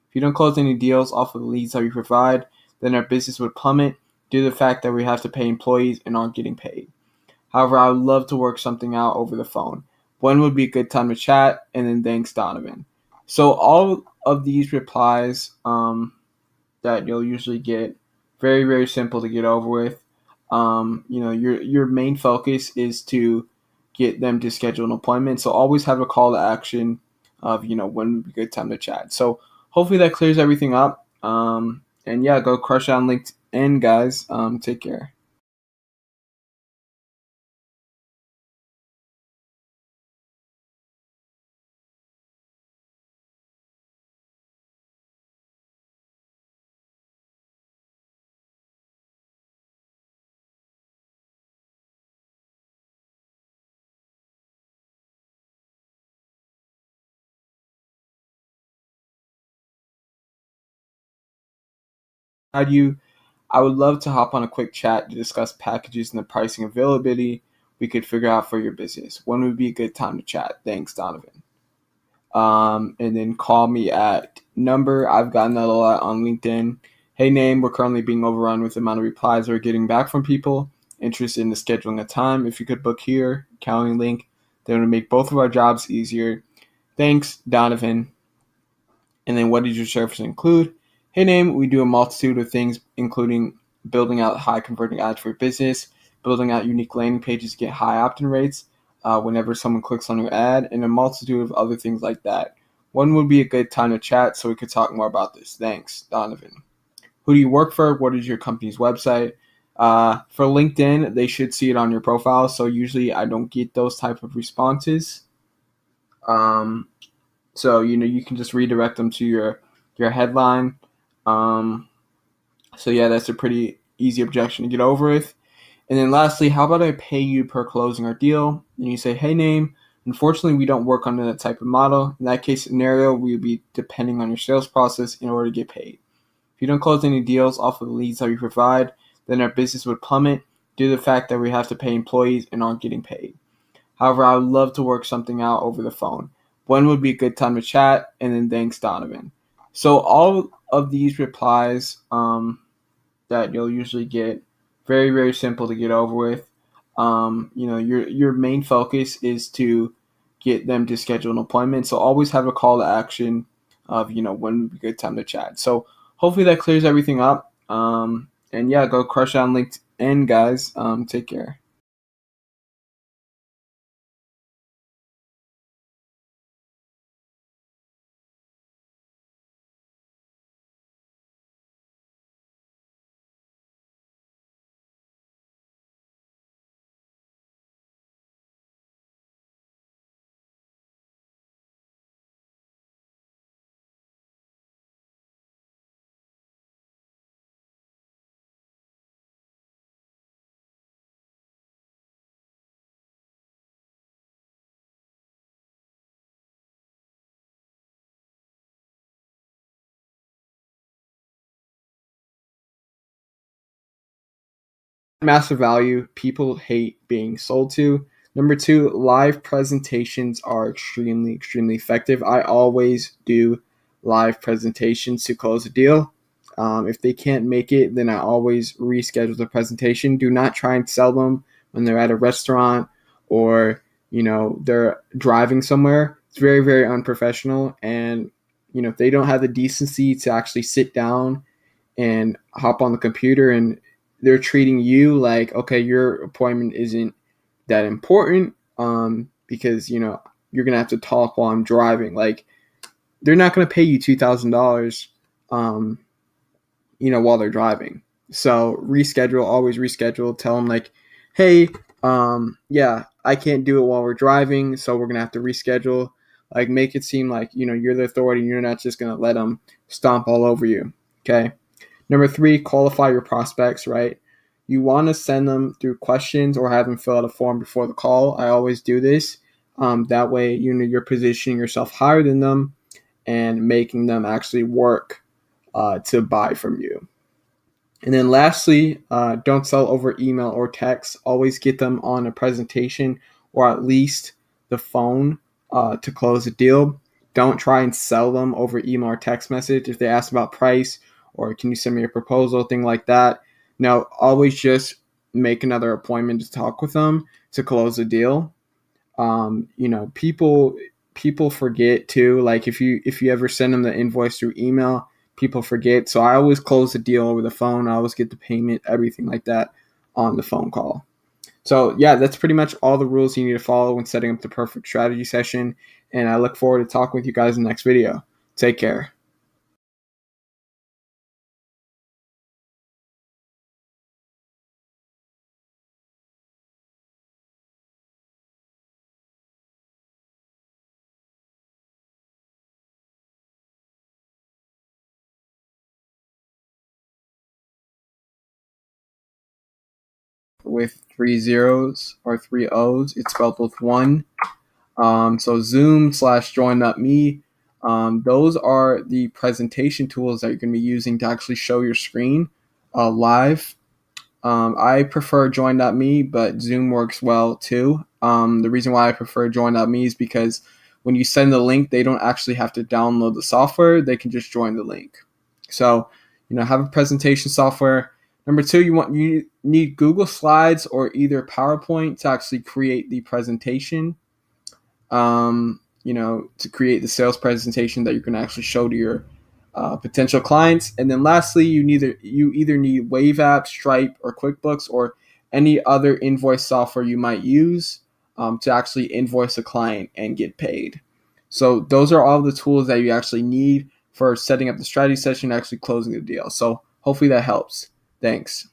If you don't close any deals off of the leads that we provide, then our business would plummet due to the fact that we have to pay employees and aren't getting paid. However, I would love to work something out over the phone. When would be a good time to chat? And then thanks, Donovan. So all of these replies that you'll usually get, very, very simple to get over with. Your main focus is to get them to schedule an appointment. So always have a call to action of, when would be a good time to chat. So hopefully that clears everything up. And yeah, go crush it on LinkedIn, guys. Take care. I would love to hop on a quick chat to discuss packages and the pricing availability we could figure out for your business. When would be a good time to chat? Thanks, Donovan. And then call me at number. I've gotten that a lot on LinkedIn. Hey, name. We're currently being overrun with the amount of replies we're getting back from people interested in the scheduling a time. If you could book here, Calendly link, that would make both of our jobs easier. Thanks, Donovan. And then what does your service include? Hey, name. We do a multitude of things, including building out high converting ads for your business, building out unique landing pages to get high opt-in rates whenever someone clicks on your ad, and a multitude of other things like that. When would be a good time to chat so we could talk more about this? Thanks, Donovan. Who do you work for? What is your company's website? For LinkedIn, they should see it on your profile. So usually I don't get those type of responses. So you can just redirect them to your headline. So yeah, that's a pretty easy objection to get over with. And then lastly, how about I pay you per closing our deal? And you say, hey, name. Unfortunately, we don't work under that type of model. In that case scenario, we would be depending on your sales process in order to get paid. If you don't close any deals off of the leads that we provide, then our business would plummet due to the fact that we have to pay employees and aren't getting paid. However, I would love to work something out over the phone. When would be a good time to chat? And then thanks, Donovan. So all of these replies that you'll usually get, very, very simple to get over with. Your main focus is to get them to schedule an appointment. So always have a call to action of, when would be a good time to chat. So hopefully that clears everything up. And yeah, go crush on LinkedIn, guys. Take care. Massive value. People hate being sold to. Number two, live presentations are extremely, extremely effective. I always do live presentations to close a deal. If they can't make it, then I always reschedule the presentation. Do not try and sell them when they're at a restaurant or they're driving somewhere. It's very, very unprofessional. And if they don't have the decency to actually sit down and hop on the computer, and they're treating you like, okay, your appointment isn't that important because you're gonna have to talk while I'm driving. Like, they're not gonna pay you $2,000 while they're driving. So reschedule, always reschedule. Tell them like, hey, yeah, I can't do it while we're driving, so we're gonna have to reschedule. Like, make it seem like you're the authority and you're not just gonna let them stomp all over you. Okay. Number three, qualify your prospects, right? You want to send them through questions or have them fill out a form before the call. I always do this. That way, you're positioning yourself higher than them and making them actually work to buy from you. And then lastly, don't sell over email or text. Always get them on a presentation or at least the phone to close a deal. Don't try and sell them over email or text message. If they ask about price or can you send me a proposal, thing like that. No, always just make another appointment to talk with them to close a deal. People forget too. Like, if you ever send them the invoice through email, people forget. So I always close the deal over the phone. I always get the payment, everything like that on the phone call. So yeah, that's pretty much all the rules you need to follow when setting up the perfect strategy session. And I look forward to talking with you guys in the next video. Take care. With three zeros or three O's, it's spelled with one. So Zoom/Join.me. Those are the presentation tools that you're going to be using to actually show your screen live. I prefer Join.me, but Zoom works well too. The reason why I prefer Join.me is because when you send the link, they don't actually have to download the software. They can just join the link. So, have a presentation software. Number two, you need Google Slides or either PowerPoint to actually create the presentation. To create the sales presentation that you can actually show to your potential clients. And then lastly, you either need Wave App, Stripe, or QuickBooks, or any other invoice software you might use to actually invoice a client and get paid. So those are all the tools that you actually need for setting up the strategy session and actually closing the deal. So hopefully that helps. Thanks.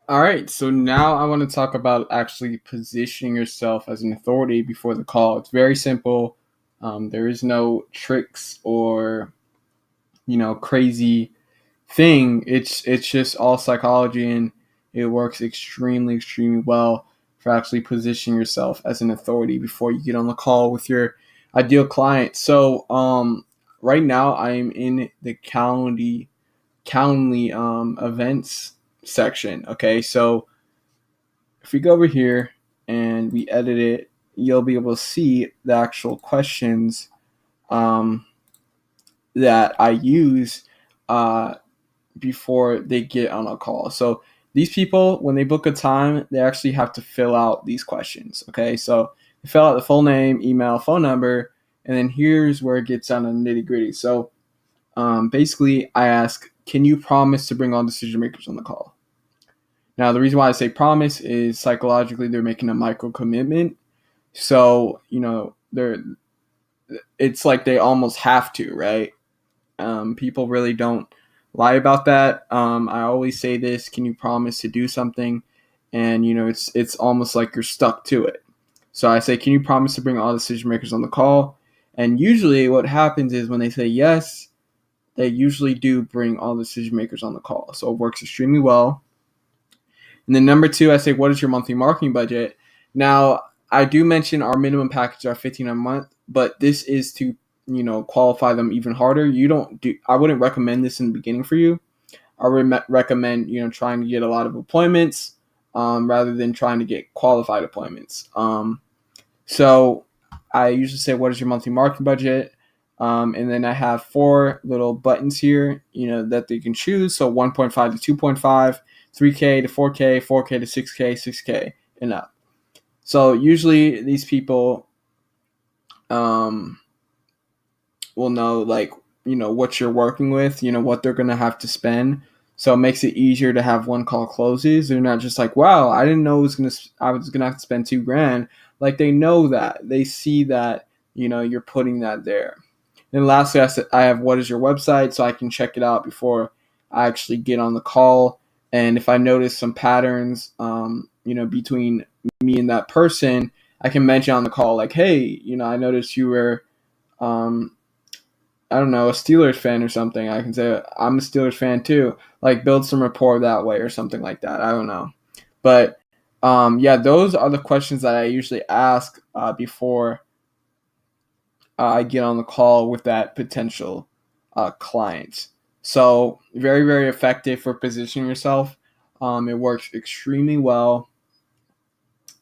All right, so now I want to talk about actually positioning yourself as an authority before the call. It's very simple. There is no tricks or crazy thing. It's just all psychology, and it works extremely, extremely well for actually positioning yourself as an authority before you get on the call with your ideal client. So right now I am in the Calendly events section. Okay, so if we go over here and we edit it, you'll be able to see the actual questions that I use before they get on a call. So these people, when they book a time, they actually have to fill out these questions. Okay, so they fill out the full name, email, phone number, and then here's where it gets down to nitty gritty. So basically, I ask, can you promise to bring all decision makers on the call? Now, the reason why I say promise is psychologically they're making a micro commitment. So, it's like they almost have to, right? People really don't lie about that. I always say this: can you promise to do something? And it's almost like you're stuck to it. So I say, can you promise to bring all decision makers on the call? And usually, what happens is when they say yes, they usually do bring all decision makers on the call. So it works extremely well. And then number two, I say, what is your monthly marketing budget? Now, I do mention our minimum package are $15 a month, but this is to qualify them even harder. I wouldn't recommend this in the beginning for you. I would recommend trying to get a lot of appointments rather than trying to get qualified appointments. So I usually say, what is your monthly marketing budget? And then I have 4 little buttons here, that they can choose. So 1.5 to 2.5, 3K to 4K, 4K to 6K, 6K and up. So usually these people will know what you're working with, what they're going to have to spend. So it makes it easier to have one call closes. They're not just like, wow, I didn't know I was going to have to spend $2,000. Like they know that. They see that, you're putting that there. And lastly, I have what is your website, so I can check it out before I actually get on the call. And if I notice some patterns, between me and that person, I can mention on the call, like, hey, I noticed you were, I don't know, a Steelers fan or something. I can say, I'm a Steelers fan too. Like, build some rapport that way or something like that. I don't know. But, those are the questions that I usually ask before I get on the call with that potential client. So very, very effective for positioning yourself. It works extremely well,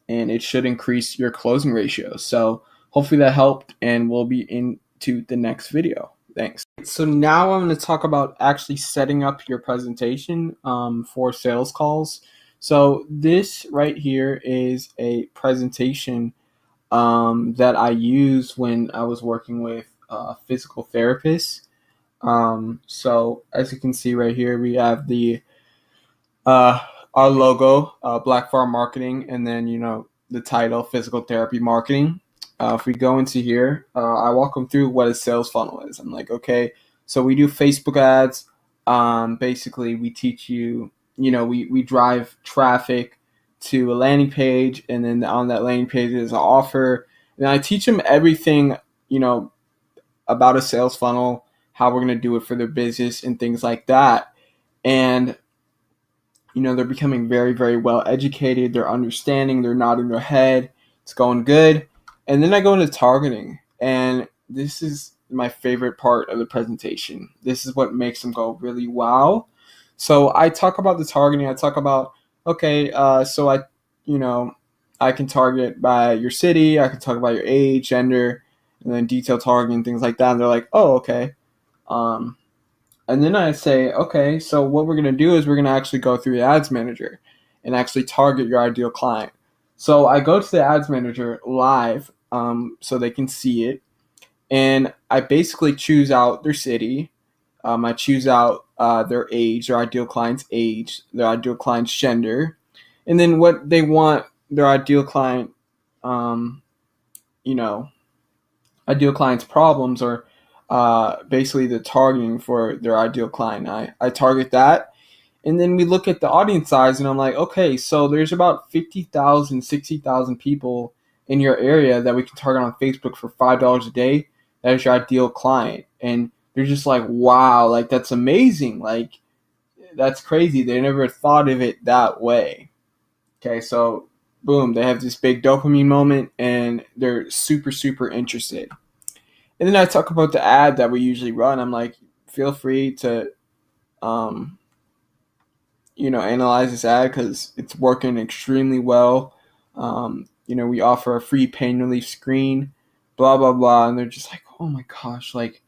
and it should increase your closing ratio. So hopefully that helped, and we'll be into the next video. Thanks. So now I'm going to talk about actually setting up your presentation for sales calls. So this right here is a presentation that I used when I was working with physical therapists. So as you can see right here, we have our logo, Black Farm Marketing, and then the title, Physical Therapy Marketing. If we go into here, I walk them through what a sales funnel is. I'm like, okay, so we do Facebook ads. Basically, we teach you, we drive traffic to a landing page, and then on that landing page is an offer. And I teach them everything, about a sales funnel, how we're going to do it for their business and things like that. And, they're becoming very, very well educated. They're understanding, they're nodding their head. It's going good. And then I go into targeting, and this is my favorite part of the presentation. This is what makes them go really wow. So I talk about the targeting. I talk about, okay, so I can target by your city. I can talk about your age, gender, and then detail targeting, things like that. And they're like, oh, okay. And then I say, okay, so what we're going to do is we're going to actually go through the ads manager and actually target your ideal client. So I go to the ads manager live so they can see it. And I basically choose out their city. I choose out their age, their ideal client's age, their ideal client's gender, and then what they want their ideal client, ideal client's problems, or basically the targeting for their ideal client. I target that. And then we look at the audience size, and I'm like, okay, so there's about 50,000, 60,000 people in your area that we can target on Facebook for $5 a day. That is your ideal client. And they're just like, wow, like that's amazing. Like that's crazy. They never thought of it that way. Okay, so boom, they have this big dopamine moment, and they're super, super interested. And then I talk about the ad that we usually run. I'm like, feel free to analyze this ad because it's working extremely well. we offer a free pain relief screen, blah, blah, blah. And they're just like, oh my gosh, like,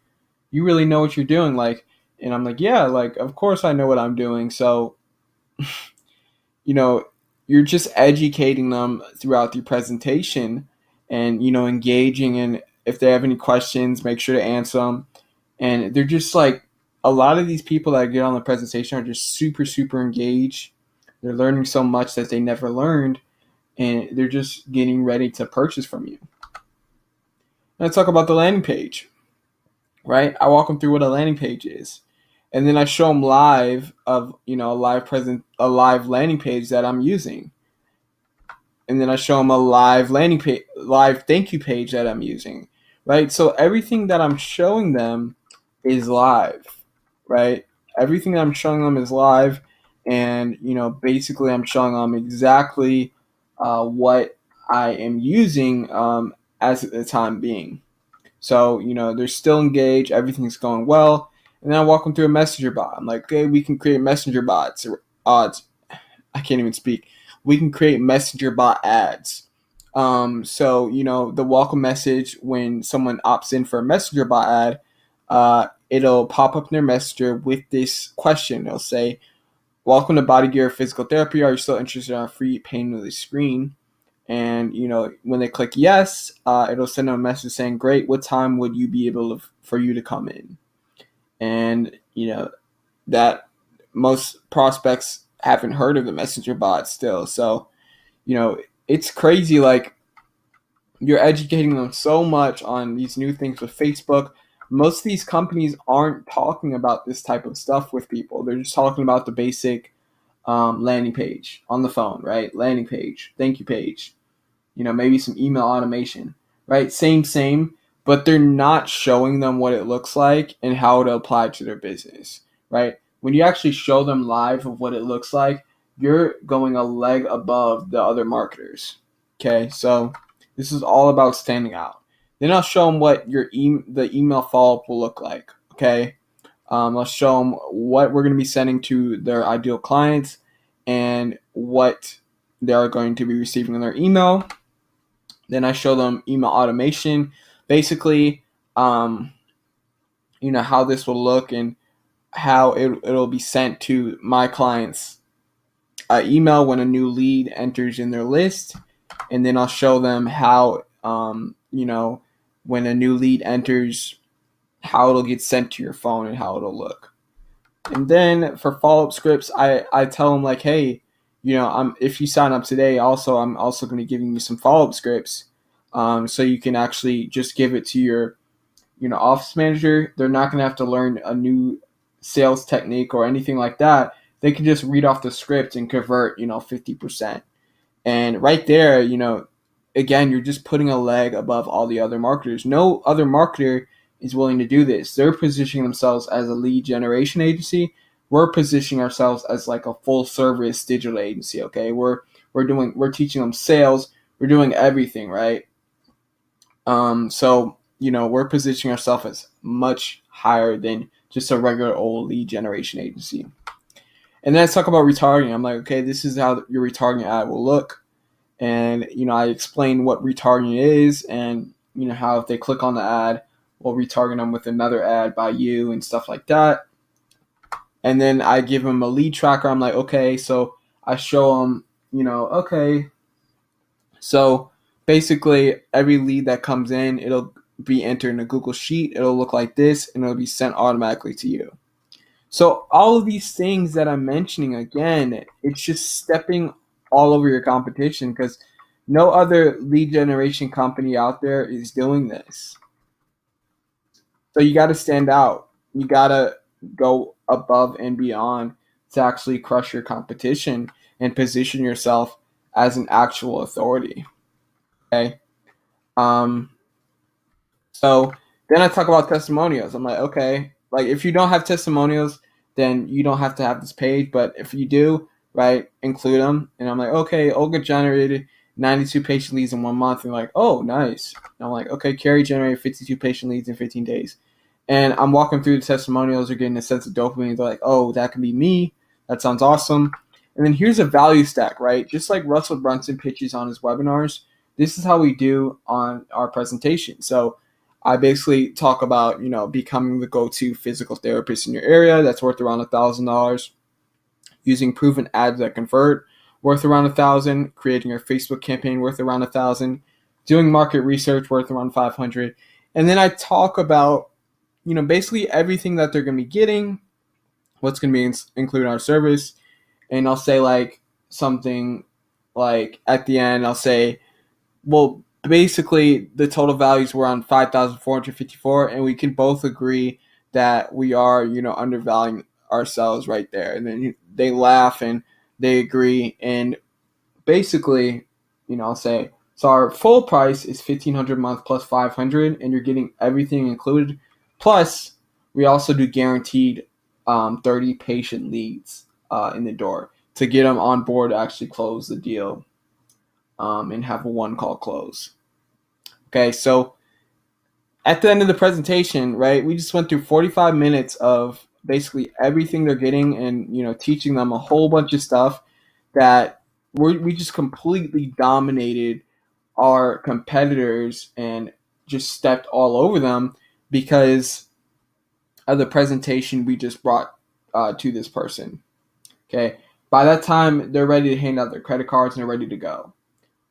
you really know what you're doing. Like, and I'm like, yeah, like, of course I know what I'm doing. So, you know, you're just educating them throughout the presentation and, engaging in, if they have any questions, make sure to answer them. And they're just like, a lot of these people that get on the presentation are just super, super engaged. They're learning so much that they never learned, and they're just getting ready to purchase from you. Let's talk about the landing page, right? I walk them through what a landing page is, and then I show them live of a live landing page that I'm using, and then I show them a live landing page, live thank you page that I'm using, right? So everything that I'm showing them is live, right? Everything that I'm showing them is live, and basically I'm showing them exactly what I am using as at the time being. So they're still engaged, everything's going well, and then I walk them through a messenger bot. I'm like, okay, we can create messenger bots or odds. I can't even speak. We can create messenger bot ads. So the welcome message when someone opts in for a messenger bot ad, it'll pop up in their messenger with this question. It'll say, welcome to Body Gear Physical Therapy. Are you still interested in a free pain relief screen? And when they click yes, it'll send them a message saying, great, what time would you be able for you to come in? And that most prospects haven't heard of the messenger bot still. So it's crazy. Like, you're educating them so much on these new things with Facebook. Most of these companies aren't talking about this type of stuff with people. They're just talking about the basic landing page on the phone, right? Landing page, thank you page, maybe some email automation, right? Same, but they're not showing them what it looks like and how to apply to their business, right? When you actually show them live of what it looks like, you're going a leg above the other marketers. Okay, so this is all about standing out. Then I'll show them what the email follow-up will look like. Okay, I'll show them what we're going to be sending to their ideal clients and what they're going to be receiving in their email. Then I show them email automation, basically, how this will look and how it'll be sent to my clients' email when a new lead enters in their list. And then I'll show them how, when a new lead enters, how it'll get sent to your phone and how it'll look. And then for follow-up scripts, I tell them like, hey, if you sign up today, I'm also going to be giving you some follow-up scripts, so you can actually just give it to your, office manager. They're not going to have to learn a new sales technique or anything like that. They can just read off the script and convert, 50%. And right there, again, you're just putting a leg above all the other marketers. No other marketer is willing to do this. They're positioning themselves as a lead generation agency. We're positioning ourselves as like a full service digital agency. Okay, we're teaching them sales. We're doing everything, right? So we're positioning ourselves as much higher than just a regular old lead generation agency. And then let's talk about retargeting. I'm like, okay, this is how your retargeting ad will look. And, I explain what retargeting is and, how if they click on the ad, we'll retarget them with another ad by you and stuff like that. And then I give them a lead tracker. I'm like, okay, so I show them, okay. So basically every lead that comes in, it'll be entered in a Google Sheet. It'll look like this and it'll be sent automatically to you. So all of these things that I'm mentioning, again, it's just stepping all over your competition because no other lead generation company out there is doing this. So you got to stand out. You got to go above and beyond to actually crush your competition and position yourself as an actual authority. Okay. So then I talk about testimonials. I'm like, okay, like if you don't have testimonials, then you don't have to have this page. But if you do, right, include them. And I'm like, okay, Olga generated 92 patient leads in 1 month. And like, oh, nice. And I'm like, okay, Carrie generated 52 patient leads in 15 days. And I'm walking through the testimonials. They're getting a sense of dopamine. They're like, oh, that can be me. That sounds awesome. And then here's a value stack, right? Just like Russell Brunson pitches on his webinars, this is how we do on our presentation. So I basically talk about, becoming the go-to physical therapist in your area. That's worth around $1,000. Using proven ads that convert, worth around $1,000. Creating your Facebook campaign, worth around $1,000. Doing market research, worth around $500. And then I talk about, basically everything that they're going to be getting, what's going to be included in our service. And I'll say like something like at the end, I'll say, well, basically the total values were on 5,454, and we can both agree that we are, undervaluing ourselves right there. And then they laugh and they agree. And basically, I'll say, so our full price is $1,500 a month plus $500, and you're getting everything included. Plus, we also do guaranteed 30 patient leads in the door to get them on board to actually close the deal and have a one-call close. Okay, so at the end of the presentation, right, we just went through 45 minutes of basically everything they're getting and, teaching them a whole bunch of stuff that we just completely dominated our competitors and just stepped all over them because of the presentation we just brought to this person. Okay, by that time, they're ready to hand out their credit cards and they're ready to go.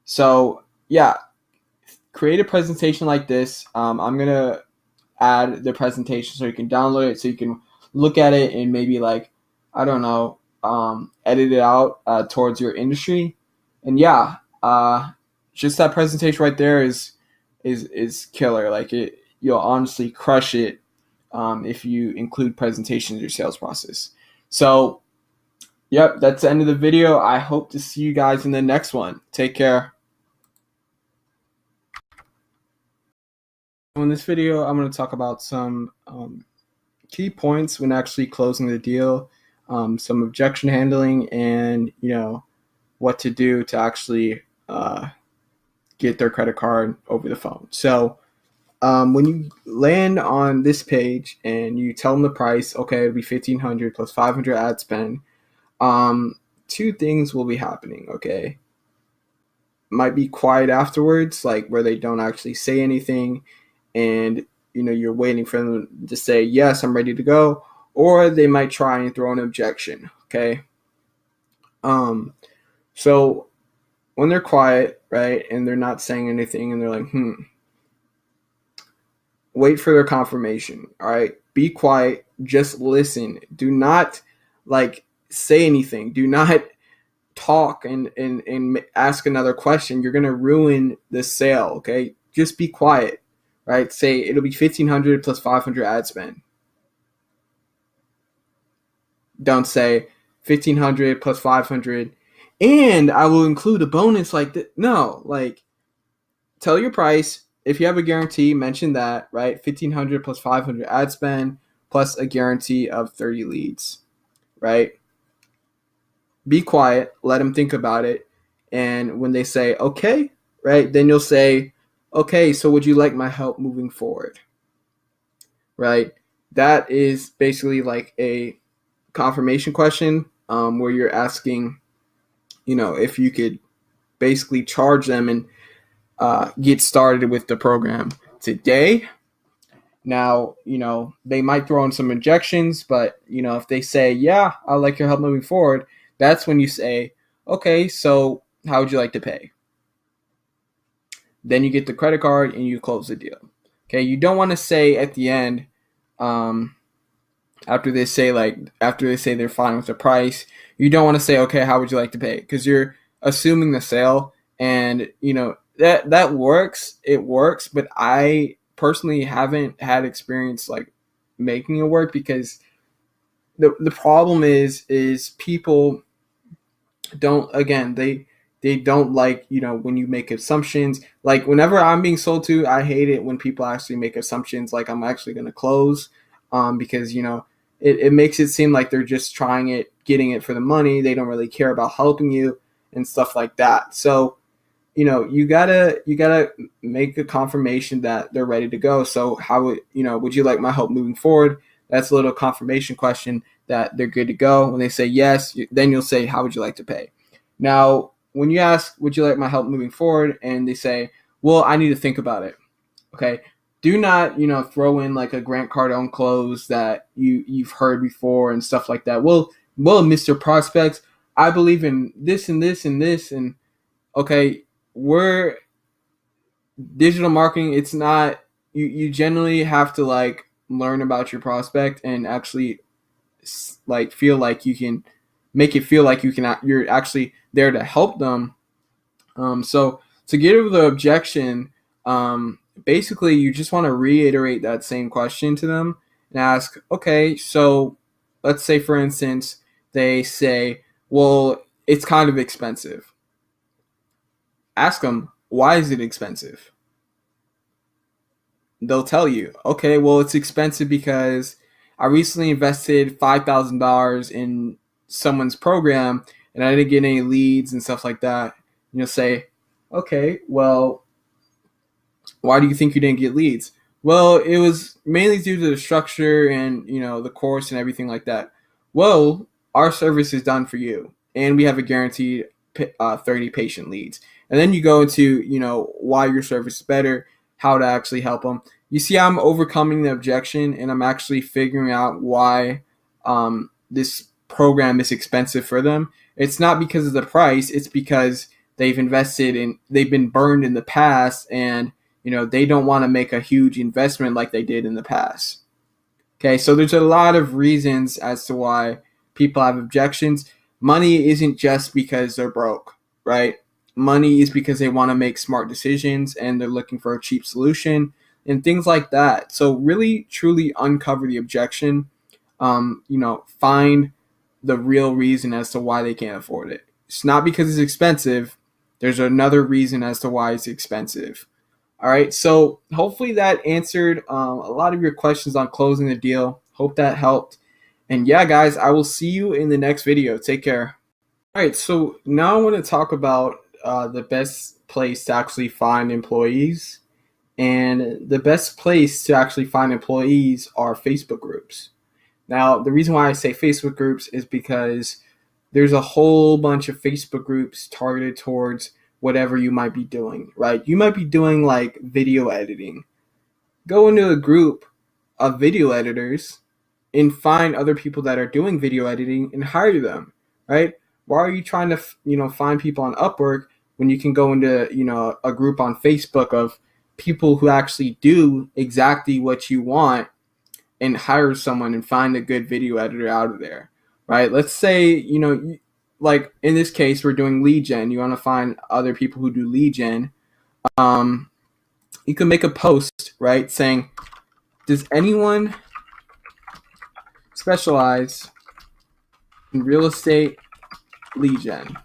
So, yeah, create a presentation like this. I'm going to add the presentation so you can download it, so you can look at it and maybe edit it out towards your industry. And yeah, just that presentation right there is killer. Like you'll honestly crush it if you include presentations in your sales process. So, yep, that's the end of the video. I hope to see you guys in the next one. Take care. In this video, I'm going to talk about some key points when actually closing the deal, some objection handling, and what to do to actually get their credit card over the phone. So when you land on this page and you tell them the price, okay, it'll be $1,500 plus $500 ad spend. Two things will be happening. Okay, might be quiet afterwards, like where they don't actually say anything, and you're waiting for them to say, yes, I'm ready to go, or they might try and throw an objection. Okay. So when they're quiet, right, and they're not saying anything and they're like, wait for their confirmation. All right. Be quiet. Just listen. Do not say anything. Do not talk and ask another question. You're going to ruin the sale. Okay. Just be quiet. Right? Say it'll be $1,500 plus $500 ad spend. Don't say $1,500 plus $500 and I will include a bonus like that. No, tell your price. If you have a guarantee, mention that, right? $1,500 plus $500 ad spend plus a guarantee of 30 leads, right? Be quiet. Let them think about it. And when they say, okay, right, then you'll say, okay, so would you like my help moving forward? Right? That is basically like a confirmation question where you're asking, if you could basically charge them and get started with the program today. Now, they might throw in some objections, but, if they say, yeah, I'd like your help moving forward, that's when you say, okay, so how would you like to pay? Then you get the credit card and you close the deal. Okay, you don't want to say at the end, after they say they're fine with the price, you don't want to say, okay, how would you like to pay? Because you're assuming the sale, and that works. It works, but I personally haven't had experience making it work, because the problem is people don't, again, they don't like, when you make assumptions. Like whenever I'm being sold to, I hate it when people actually make assumptions like I'm actually going to close, because, it makes it seem like they're just getting it for the money. They don't really care about helping you and stuff like that. So, you gotta make a confirmation that they're ready to go. So would you like my help moving forward? That's a little confirmation question that they're good to go. When they say yes, then you'll say, how would you like to pay? Now, when you ask, would you like my help moving forward? And they say, well, I need to think about it. Okay. Do not, throw in like a Grant Cardone close that you've heard before and stuff like that. Well, Mr. Prospects, I believe in this and this and this. And okay, we're digital marketing. It's not, you generally have to like learn about your prospect and actually like feel like you can make it feel like you're actually there to help them. So to get over the objection, basically you just want to reiterate that same question to them and ask, okay, so let's say for instance they say, well, it's kind of expensive. Ask them, why is it expensive? They'll tell you, okay, well, it's expensive because I recently invested $5,000 in someone's program and I didn't get any leads and stuff like that. And you'll say, okay, well, why do you think you didn't get leads? Well, it was mainly due to the structure and, the course and everything like that. Well, our service is done for you and we have a guaranteed 30 patient leads. And then you go into, why your service is better, how to actually help them. You see, I'm overcoming the objection and I'm actually figuring out why this program is expensive for them. It's not because of the price. It's because they've been burned in the past and, they don't want to make a huge investment like they did in the past. Okay, so there's a lot of reasons as to why people have objections. Money isn't just because they're broke, right? Money is because they want to make smart decisions and they're looking for a cheap solution and things like that. So really, truly uncover the objection. Find the real reason as to why they can't afford it. It's not because it's expensive. There's another reason as to why it's expensive. All right, so hopefully that answered a lot of your questions on closing the deal. Hope that helped. And yeah, guys, I will see you in the next video. Take care. All right, so now I want to talk about the best place to actually find employees. And the best place to actually find employees are Facebook groups. Now, the reason why I say Facebook groups is because there's a whole bunch of Facebook groups targeted towards whatever you might be doing, right? You might be doing like video editing. Go into a group of video editors and find other people that are doing video editing and hire them, right? Why are you trying to, find people on Upwork when you can go into, a group on Facebook of people who actually do exactly what you want and hire someone and find a good video editor out of there, right? Let's say, like in this case, we're doing lead gen. You want to find other people who do lead gen. You can make a post, right, saying, does anyone specialize in real estate lead gen?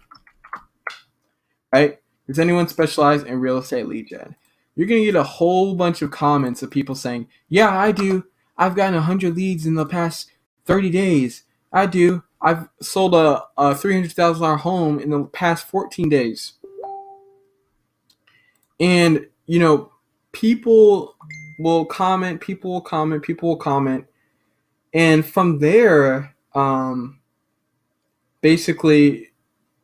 Right? Does anyone specialize in real estate lead gen? You're going to get a whole bunch of comments of people saying, yeah, I do. I've gotten 100 leads in the past 30 days. I do. I've sold a $300,000 home in the past 14 days. And, people will comment. And from there, basically,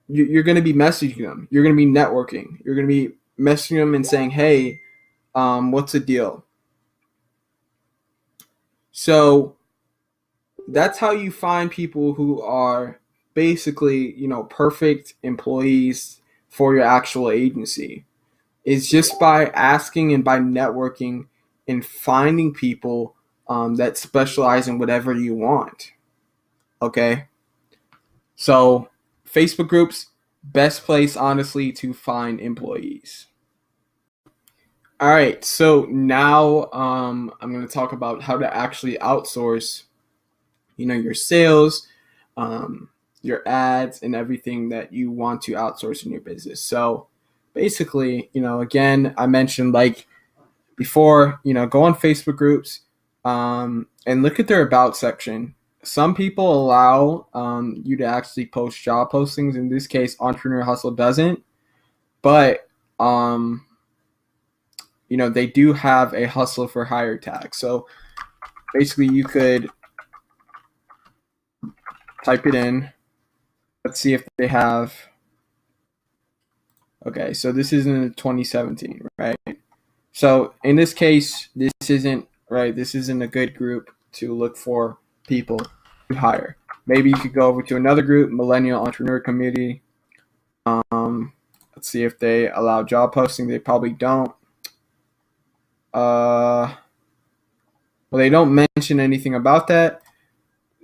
you're going to be messaging them. You're going to be networking. You're going to be messaging them and saying, hey, what's the deal? So that's how you find people who are basically, perfect employees for your actual agency. Is just by asking and by networking and finding people that specialize in whatever you want. Okay? So Facebook groups, best place, honestly, to find employees. All right, so now I'm going to talk about how to actually outsource, your sales, your ads, and everything that you want to outsource in your business. So basically, again, I mentioned like before, go on Facebook groups and look at their about section. Some people allow you to actually post job postings. In this case, Entrepreneur Hustle doesn't, but they do have a hustle for hire tag. So basically you could type it in. Let's see if they have Okay, so this is in 2017, right? So in this case, this isn't right. This isn't a good group to look for people to hire. Maybe you could go over to another group, Millennial Entrepreneur Community. Let's see if they allow job posting. They probably don't. Well, they don't mention anything about that.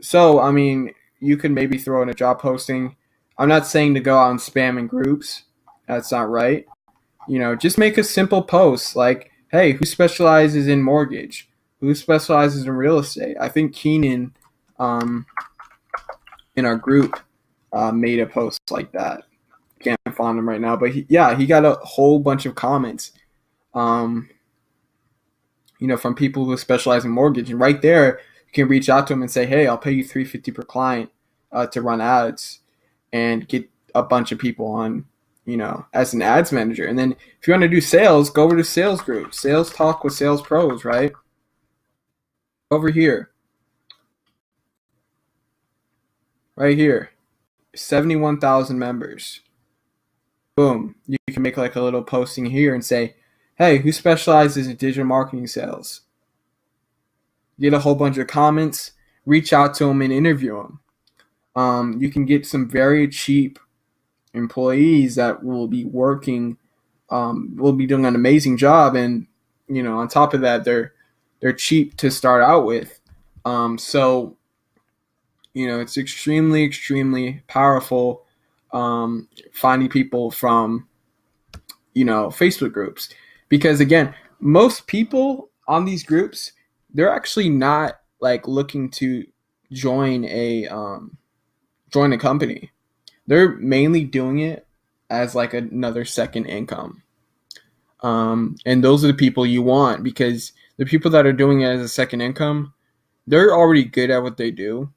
So, I mean, you could maybe throw in a job posting. I'm not saying to go out and spam in groups. That's not right. Just make a simple post like, hey, who specializes in mortgage? Who specializes in real estate? I think Keenan in our group made a post like that. Can't find him right now, but he got a whole bunch of comments. From people who specialize in mortgage, and right there you can reach out to them and say, hey, I'll pay you $350 per client to run ads and get a bunch of people on, as an ads manager. And then if you want to do sales, go over to sales group, sales talk with sales pros, right? Over here, right here, 71,000 members. Boom. You can make like a little posting here and say, hey, who specializes in digital marketing sales? Get a whole bunch of comments, reach out to them and interview them. You can get some very cheap employees that will be working, will be doing an amazing job, and on top of that, they're cheap to start out with. So it's extremely powerful finding people from Facebook groups, because again, most people on these groups, they're actually not like looking to join a company. They're mainly doing it as like another second income. And those are the people you want, because the people that are doing it as a second income, they're already good at what they do,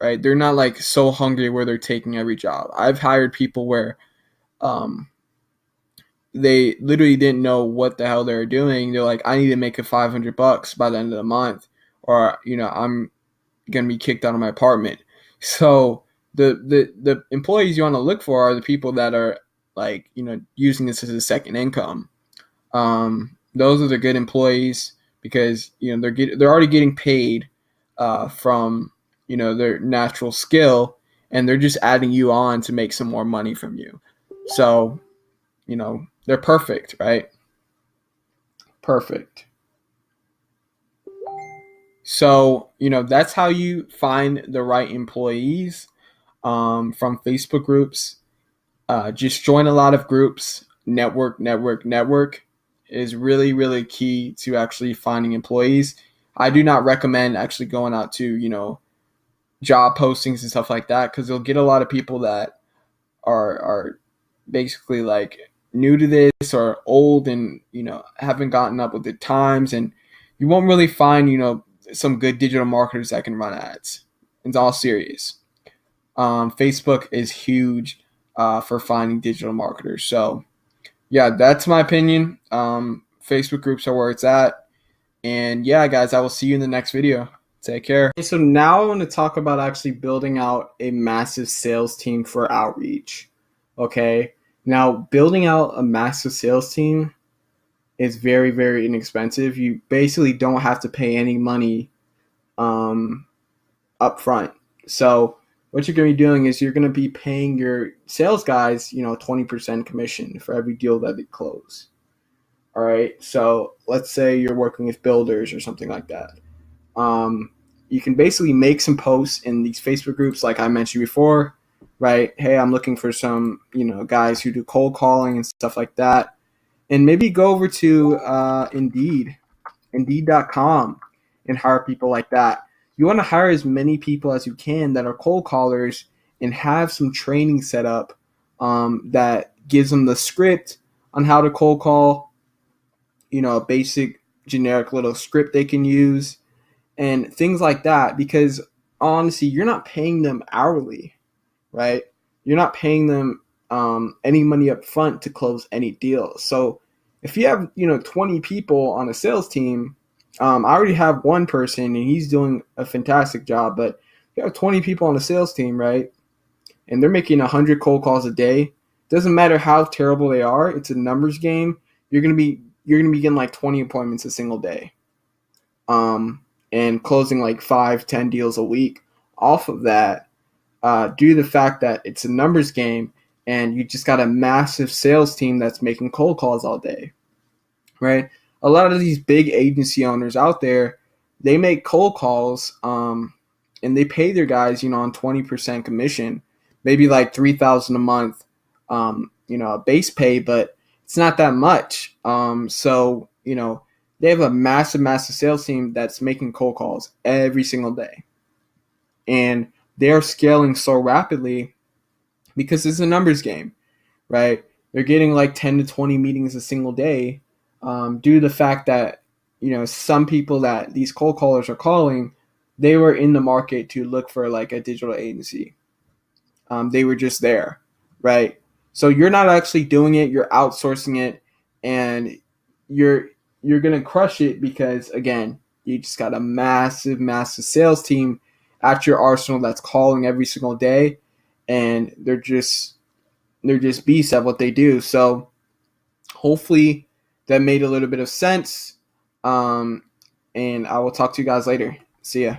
right? They're not like so hungry where they're taking every job. I've hired people where they literally didn't know what the hell they were doing. They're like, I need to make $500 by the end of the month, or I'm gonna be kicked out of my apartment. So the employees you want to look for are the people that are like using this as a second income. Those are the good employees, because they're already getting paid from their natural skill, and they're just adding you on to make some more money from you. So they're perfect, right? Perfect. So that's how you find the right employees from Facebook groups. Just join a lot of groups. Network is really key to actually finding employees. I do not recommend actually going out to job postings and stuff like that, because you'll get a lot of people that are basically like new to this or old and haven't gotten up with the times, and you won't really find some good digital marketers that can run ads. It's all serious. Facebook is huge for finding digital marketers. So yeah, that's my opinion. Facebook groups are where it's at. And yeah, guys, I will see you in the next video. Take care. Okay, so now I want to talk about actually building out a massive sales team for outreach. Okay. Now, building out a massive sales team is very inexpensive. You basically don't have to pay any money up front. So what you're going to be doing is you're going to be paying your sales guys 20% commission for every deal that they close. All right. So let's say you're working with builders or something like that. You can basically make some posts in these Facebook groups like I mentioned before, right? Hey, I'm looking for some guys who do cold calling and stuff like that. And maybe go over to Indeed.com and hire people like that. You want to hire as many people as you can that are cold callers, and have some training set up that gives them the script on how to cold call, a basic generic little script they can use and things like that. Because honestly, you're not paying them hourly, right? You're not paying them any money up front to close any deal. So if you have 20 people on a sales team, I already have one person and he's doing a fantastic job, but you have 20 people on a sales team, right? And they're making 100 cold calls a day. Doesn't matter how terrible they are. It's a numbers game. You're gonna be getting like 20 appointments a single day, and closing like 5, 10 deals a week off of that, due to the fact that it's a numbers game and you just got a massive sales team that's making cold calls all day, right? A lot of these big agency owners out there, they make cold calls, and they pay their guys, on 20% commission, maybe like 3,000 a month, a base pay, but it's not that much. So they have a massive, massive sales team that's making cold calls every single day, and they are scaling so rapidly because it's a numbers game, right? They're getting like 10 to 20 meetings a single day, due to the fact that, some people that these cold callers are calling, they were in the market to look for like a digital agency. They were just there, right? So you're not actually doing it, you're outsourcing it, and you're going to crush it because, again, you just got a massive, massive sales team at your arsenal that's calling every single day, and they're just beasts at what they do. So hopefully that made a little bit of sense. And I will talk to you guys later. See ya.